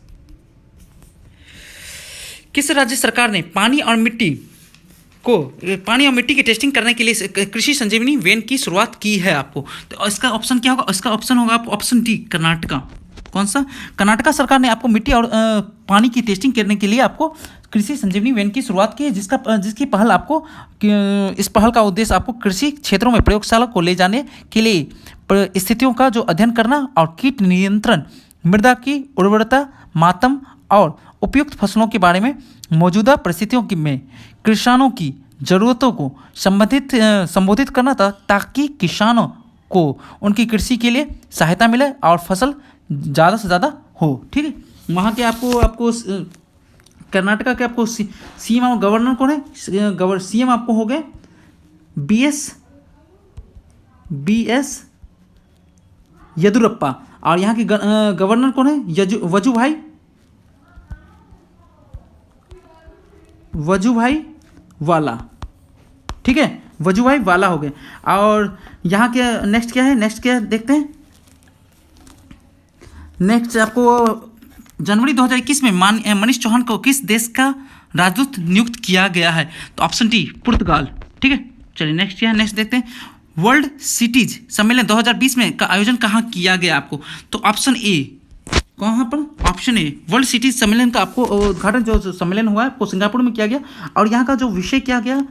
किस राज्य सरकार ने पानी और मिट्टी की टेस्टिंग करने के लिए कृषि संजीवनी वैन की शुरुआत की है आपको। तो इसका ऑप्शन क्या होगा, इसका ऑप्शन होगा आपको ऑप्शन डी, कर्नाटका। कौन सा, कर्नाटका सरकार ने आपको मिट्टी और पानी की टेस्टिंग करने के लिए आपको कृषि संजीवनी वैन की शुरुआत की है, जिसकी पहल आपको, इस पहल का उद्देश्य आपको कृषि क्षेत्रों में प्रयोगशाला को ले जाने के लिए स्थितियों का जो अध्ययन करना और कीट नियंत्रण, मृदा की उर्वरता, मातम और उपयुक्त फसलों के बारे में मौजूदा परिस्थितियों में किसानों की ज़रूरतों को संबोधित करना था, ताकि किसानों को उनकी कृषि के लिए सहायता मिले और फसल ज़्यादा से ज़्यादा हो। ठीक है, वहाँ के आपको कर्नाटका के आपको सीएम और गवर्नर कौन है, सीएम आपको हो गए बीएस येदुरप्पा, और यहाँ के गवर्नर कौन है, वजुभाई वाला। ठीक है, वजुभाई वाला हो गए। और यहाँ के नेक्स्ट क्या है, देखते हैं। नेक्स्ट आपको जनवरी 2021 में मनीष चौहान को किस देश का राजदूत नियुक्त किया गया है, तो ऑप्शन डी, पुर्तगाल। ठीक है, चलिए नेक्स्ट क्या है, नेक्स्ट देखते हैं। वर्ल्ड सिटीज सम्मेलन 2020 में का आयोजन कहाँ किया गया आपको, तो ऑप्शन ए, कहाँ पर, ऑप्शन ए, वर्ल्ड सिटीज सम्मेलन का आपको उद्घाटन जो सम्मेलन हुआ है आपको सिंगापुर में किया गया। और यहाँ का जो विषय किया गया,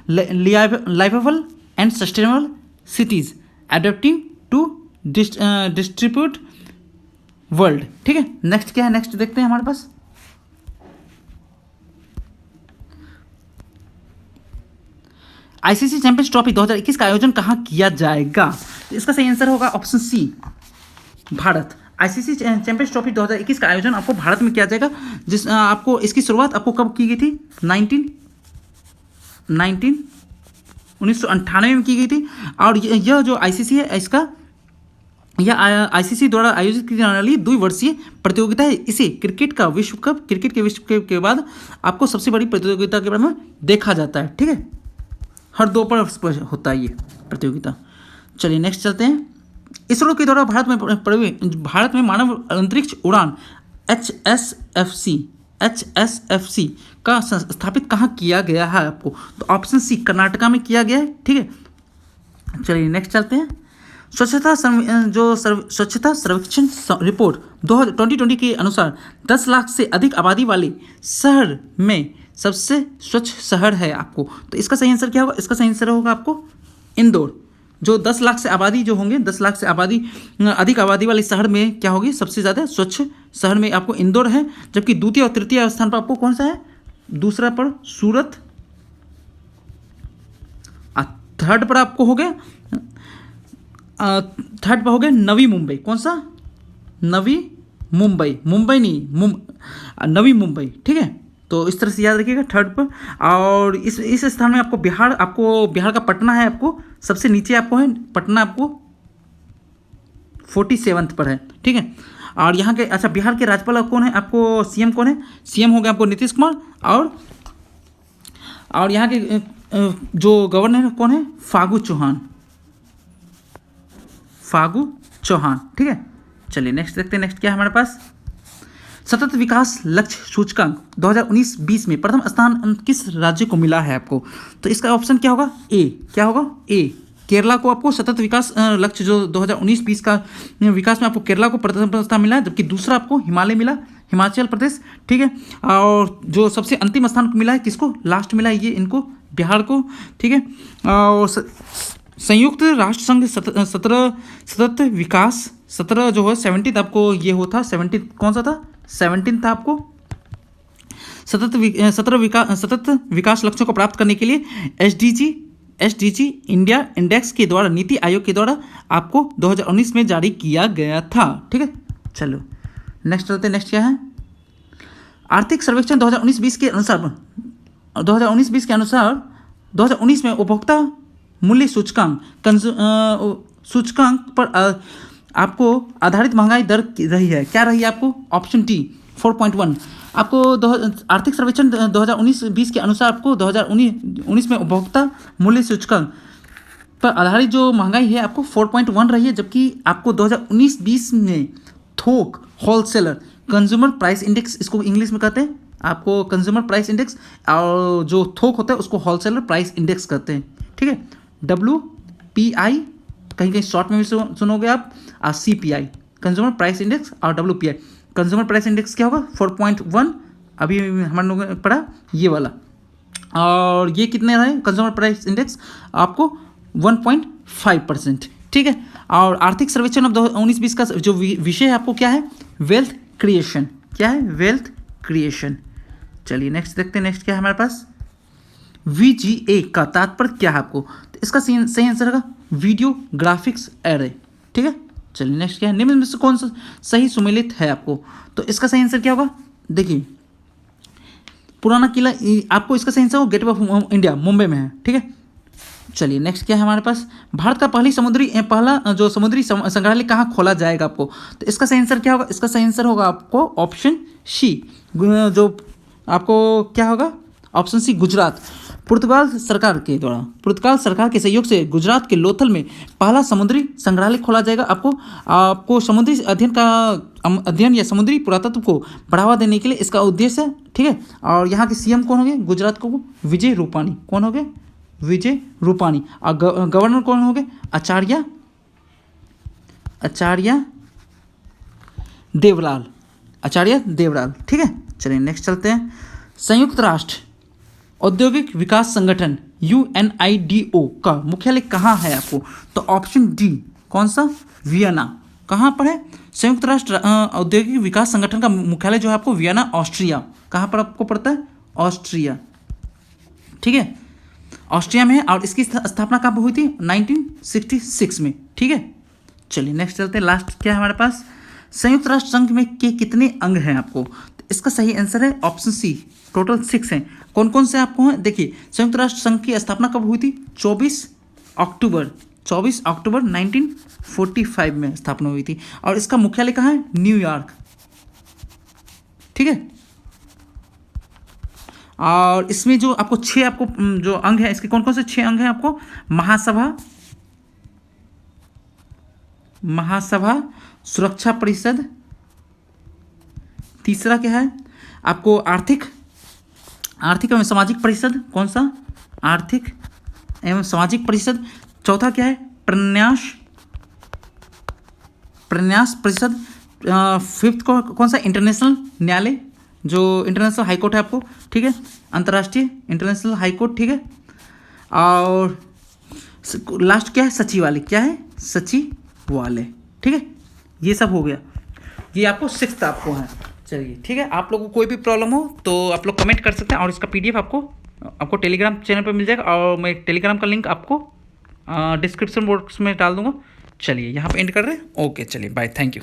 livable and sustainable cities adapting to distribute world. ठीक है, नेक्स्ट क्या है, नेक्स्ट देखते हैं हमारे पास। आईसीसी चैंपियंस ट्रॉफी 2021 का आयोजन कहाँ किया जाएगा, तो इसका सही आंसर होगा option C, Bharat. ICC Champions Trophy 2021 का आयोजन आपको भारत में किया जाएगा, जिस आपको इसकी शुरुआत आपको कब की गई थी, 1998 में की गई थी। और यह जो आईसीसी है, यह आईसीसी द्वारा आयोजित की जाने वाली 2 वर्षीय प्रतियोगिता है। इसे क्रिकेट के विश्व कप के बाद आपको सबसे बड़ी प्रतियोगिता के बारे में देखा जाता है। ठीक है, हर 2 पर होता है ये प्रतियोगिता। चलिए नेक्स्ट चलते हैं। इसरो के द्वारा भारत में मानव अंतरिक्ष उड़ान HSFC का स्थापित कहाँ किया गया है आपको, तो ऑप्शन सी, कर्नाटका में किया गया है। ठीक है, चलिए नेक्स्ट चलते हैं। स्वच्छता सर्वेक्षण रिपोर्ट 2020 के अनुसार 10 लाख से अधिक आबादी वाले शहर में सबसे स्वच्छ शहर है आपको, तो इसका सही आंसर क्या होगा, इसका सही आंसर होगा आपको इंदौर। जो 10 लाख से आबादी जो होंगे, 10 लाख से अधिक आबादी वाले शहर में क्या होगी, सबसे ज़्यादा स्वच्छ शहर में आपको इंदौर है। जबकि द्वितीय और तृतीय स्थान पर आपको कौन सा है, दूसरा पर सूरत, थर्ड पर आपको हो गया नवी मुंबई। कौन सा, नवी मुंबई, नवी मुंबई। ठीक है, तो इस तरह से याद रखिएगा थर्ड पर। और इस स्थान में आपको बिहार का पटना है, आपको सबसे नीचे आपको है पटना, आपको 47th पर है। ठीक है, और यहाँ के अच्छा बिहार के राज्यपाल कौन है आपको, सीएम कौन है, सीएम हो गया आपको नीतीश कुमार। और यहाँ के जो गवर्नर कौन है, फागू चौहान। ठीक है, चलिए नेक्स्ट देखते हैं। नेक्स्ट क्या है हमारे पास, सतत विकास लक्ष्य सूचकांक 2019-20 में प्रथम स्थान किस राज्य को मिला है आपको, तो इसका ऑप्शन क्या होगा, ए, क्या होगा, ए, केरला को आपको सतत विकास लक्ष्य जो 2019-20 का विकास में आपको केरला को प्रथम स्थान मिला है, जबकि दूसरा आपको हिमाचल प्रदेश। ठीक है, और जो सबसे अंतिम स्थान को मिला है किसको, लास्ट मिला है ये इनको, बिहार को। ठीक है, और संयुक्त राष्ट्र संघ सतत विकास 17 जो है 17 आपको ये होता, 17 कौन सा था, 17 था आपको सतत विकास लक्ष्यों को प्राप्त करने के लिए एसडीजी इंडिया इंडेक्स के द्वारा नीति आयोग के द्वारा आपको 2019 में जारी किया गया था। ठीक है, चलो नेक्स्ट चलते हैं। नेक्स्ट क्या है, आर्थिक सर्वेक्षण 2019-20 के अनुसार 2019 में उपभोक्ता मूल्य सूचकांक पर आपको आधारित महंगाई दर रही है, क्या रही है आपको, ऑप्शन डी 4.1, आपको आर्थिक सर्वेक्षण 2019-20 के अनुसार आपको 2019 में उपभोक्ता मूल्य सूचकांक पर आधारित जो महंगाई है आपको 4.1 रही है, जबकि आपको 2019-20 में थोक होलसेलर कंज्यूमर प्राइस इंडेक्स, इसको इंग्लिश में कहते हैं आपको कंज्यूमर प्राइस इंडेक्स, और जो थोक होता है उसको होलसेलर प्राइस इंडेक्स कहते हैं, ठीक है। WPI कहीं कहीं शॉर्ट में भी सुनोगे आप, और CPI कंज्यूमर प्राइस इंडेक्स, और WPI कंज्यूमर प्राइस इंडेक्स क्या होगा 4.1, अभी हमारे लोगों ने पढ़ा ये वाला, और ये कितने रहे कंज्यूमर प्राइस इंडेक्स आपको 1.5%, ठीक है। और आर्थिक सर्वेक्षण अब 2019-20 का जो विषय है आपको क्या है, वेल्थ क्रिएशन, क्या है वेल्थ क्रिएशन। चलिए नेक्स्ट देखते हैं, नेक्स्ट क्या है हमारे पास, VGA का तात्पर्य क्या है आपको, तो इसका सही आंसर होगा वीडियो ग्राफिक्स एरे, ठीक है। चलिए नेक्स्ट क्या है, निम्न में से कौन सा सही सुमेलित है आपको, तो इसका सही आंसर क्या होगा, देखिए पुराना किला, आपको इसका सही आंसर होगा गेटवे ऑफ इंडिया मुंबई में है, ठीक है। चलिए नेक्स्ट क्या है हमारे पास, भारत का पहला जो समुद्री संग्रहालय कहाँ खोला जाएगा आपको, तो इसका सही आंसर क्या होगा, इसका सही आंसर होगा आपको ऑप्शन सी, जो आपको क्या होगा ऑप्शन सी, गुजरात। पुर्तगाल सरकार के सहयोग से गुजरात के लोथल में पहला समुद्री संग्रहालय खोला जाएगा। आपको समुद्री अध्ययन या समुद्री पुरातत्व को बढ़ावा देने के लिए इसका उद्देश्य है, ठीक है। और यहाँ के CM कौन होंगे गुजरात को, विजय रूपाणी, कौन होंगे विजय रूपाणी, और गवर्नर कौन होंगे आचार्य देवलाल, ठीक है। चलिए नेक्स्ट चलते हैं, संयुक्त राष्ट्र औद्योगिक विकास संगठन UNIDO का मुख्यालय कहाँ है आपको, तो ऑप्शन डी कौन सा, वियना। कहाँ पर है, संयुक्त राष्ट्र औद्योगिक विकास संगठन का मुख्यालय जो है आपको वियना ऑस्ट्रिया, कहाँ पर आपको पड़ता है, ऑस्ट्रिया, ठीक है, ऑस्ट्रिया में है। और इसकी स्थापना कब हुई थी, 1966 में, ठीक है। चलिए नेक्स्ट चलते हैं, लास्ट क्या है हमारे पास, संयुक्त राष्ट्र संघ में के कितने अंग हैं आपको, तो इसका सही आंसर है ऑप्शन सी, टोटल 6 हैं। कौन कौन से आपको हैं, देखिए संयुक्त राष्ट्र संघ की स्थापना कब हुई थी, 24 अक्टूबर 1945 में स्थापना हुई थी, और इसका मुख्यालय कहाँ है, न्यूयॉर्क, ठीक है। और इसमें जो आपको 6 आपको जो अंग है, इसके कौन कौन से 6 अंग हैं आपको, महासभा, सुरक्षा परिषद, तीसरा क्या है आपको आर्थिक एवं सामाजिक परिषद, कौन सा, आर्थिक एवं सामाजिक परिषद, चौथा क्या है प्रन्यास परिषद, फिफ्थ कौन सा, इंटरनेशनल न्यायालय, जो इंटरनेशनल हाई कोर्ट है आपको, ठीक है, अंतर्राष्ट्रीय इंटरनेशनल हाई कोर्ट, ठीक है। और लास्ट क्या है, सचिवालय, क्या है सचिवालय, ठीक है। ये सब हो गया, ये आपको 6th आपको है। चलिए ठीक है, आप लोगों को कोई भी प्रॉब्लम हो तो आप लोग कमेंट कर सकते हैं, और इसका PDF आपको टेलीग्राम चैनल पर मिल जाएगा, और मैं टेलीग्राम का लिंक आपको डिस्क्रिप्शन बॉक्स में डाल दूंगा। चलिए यहाँ पे एंड कर रहे हैं, ओके चलिए बाय, थैंक यू।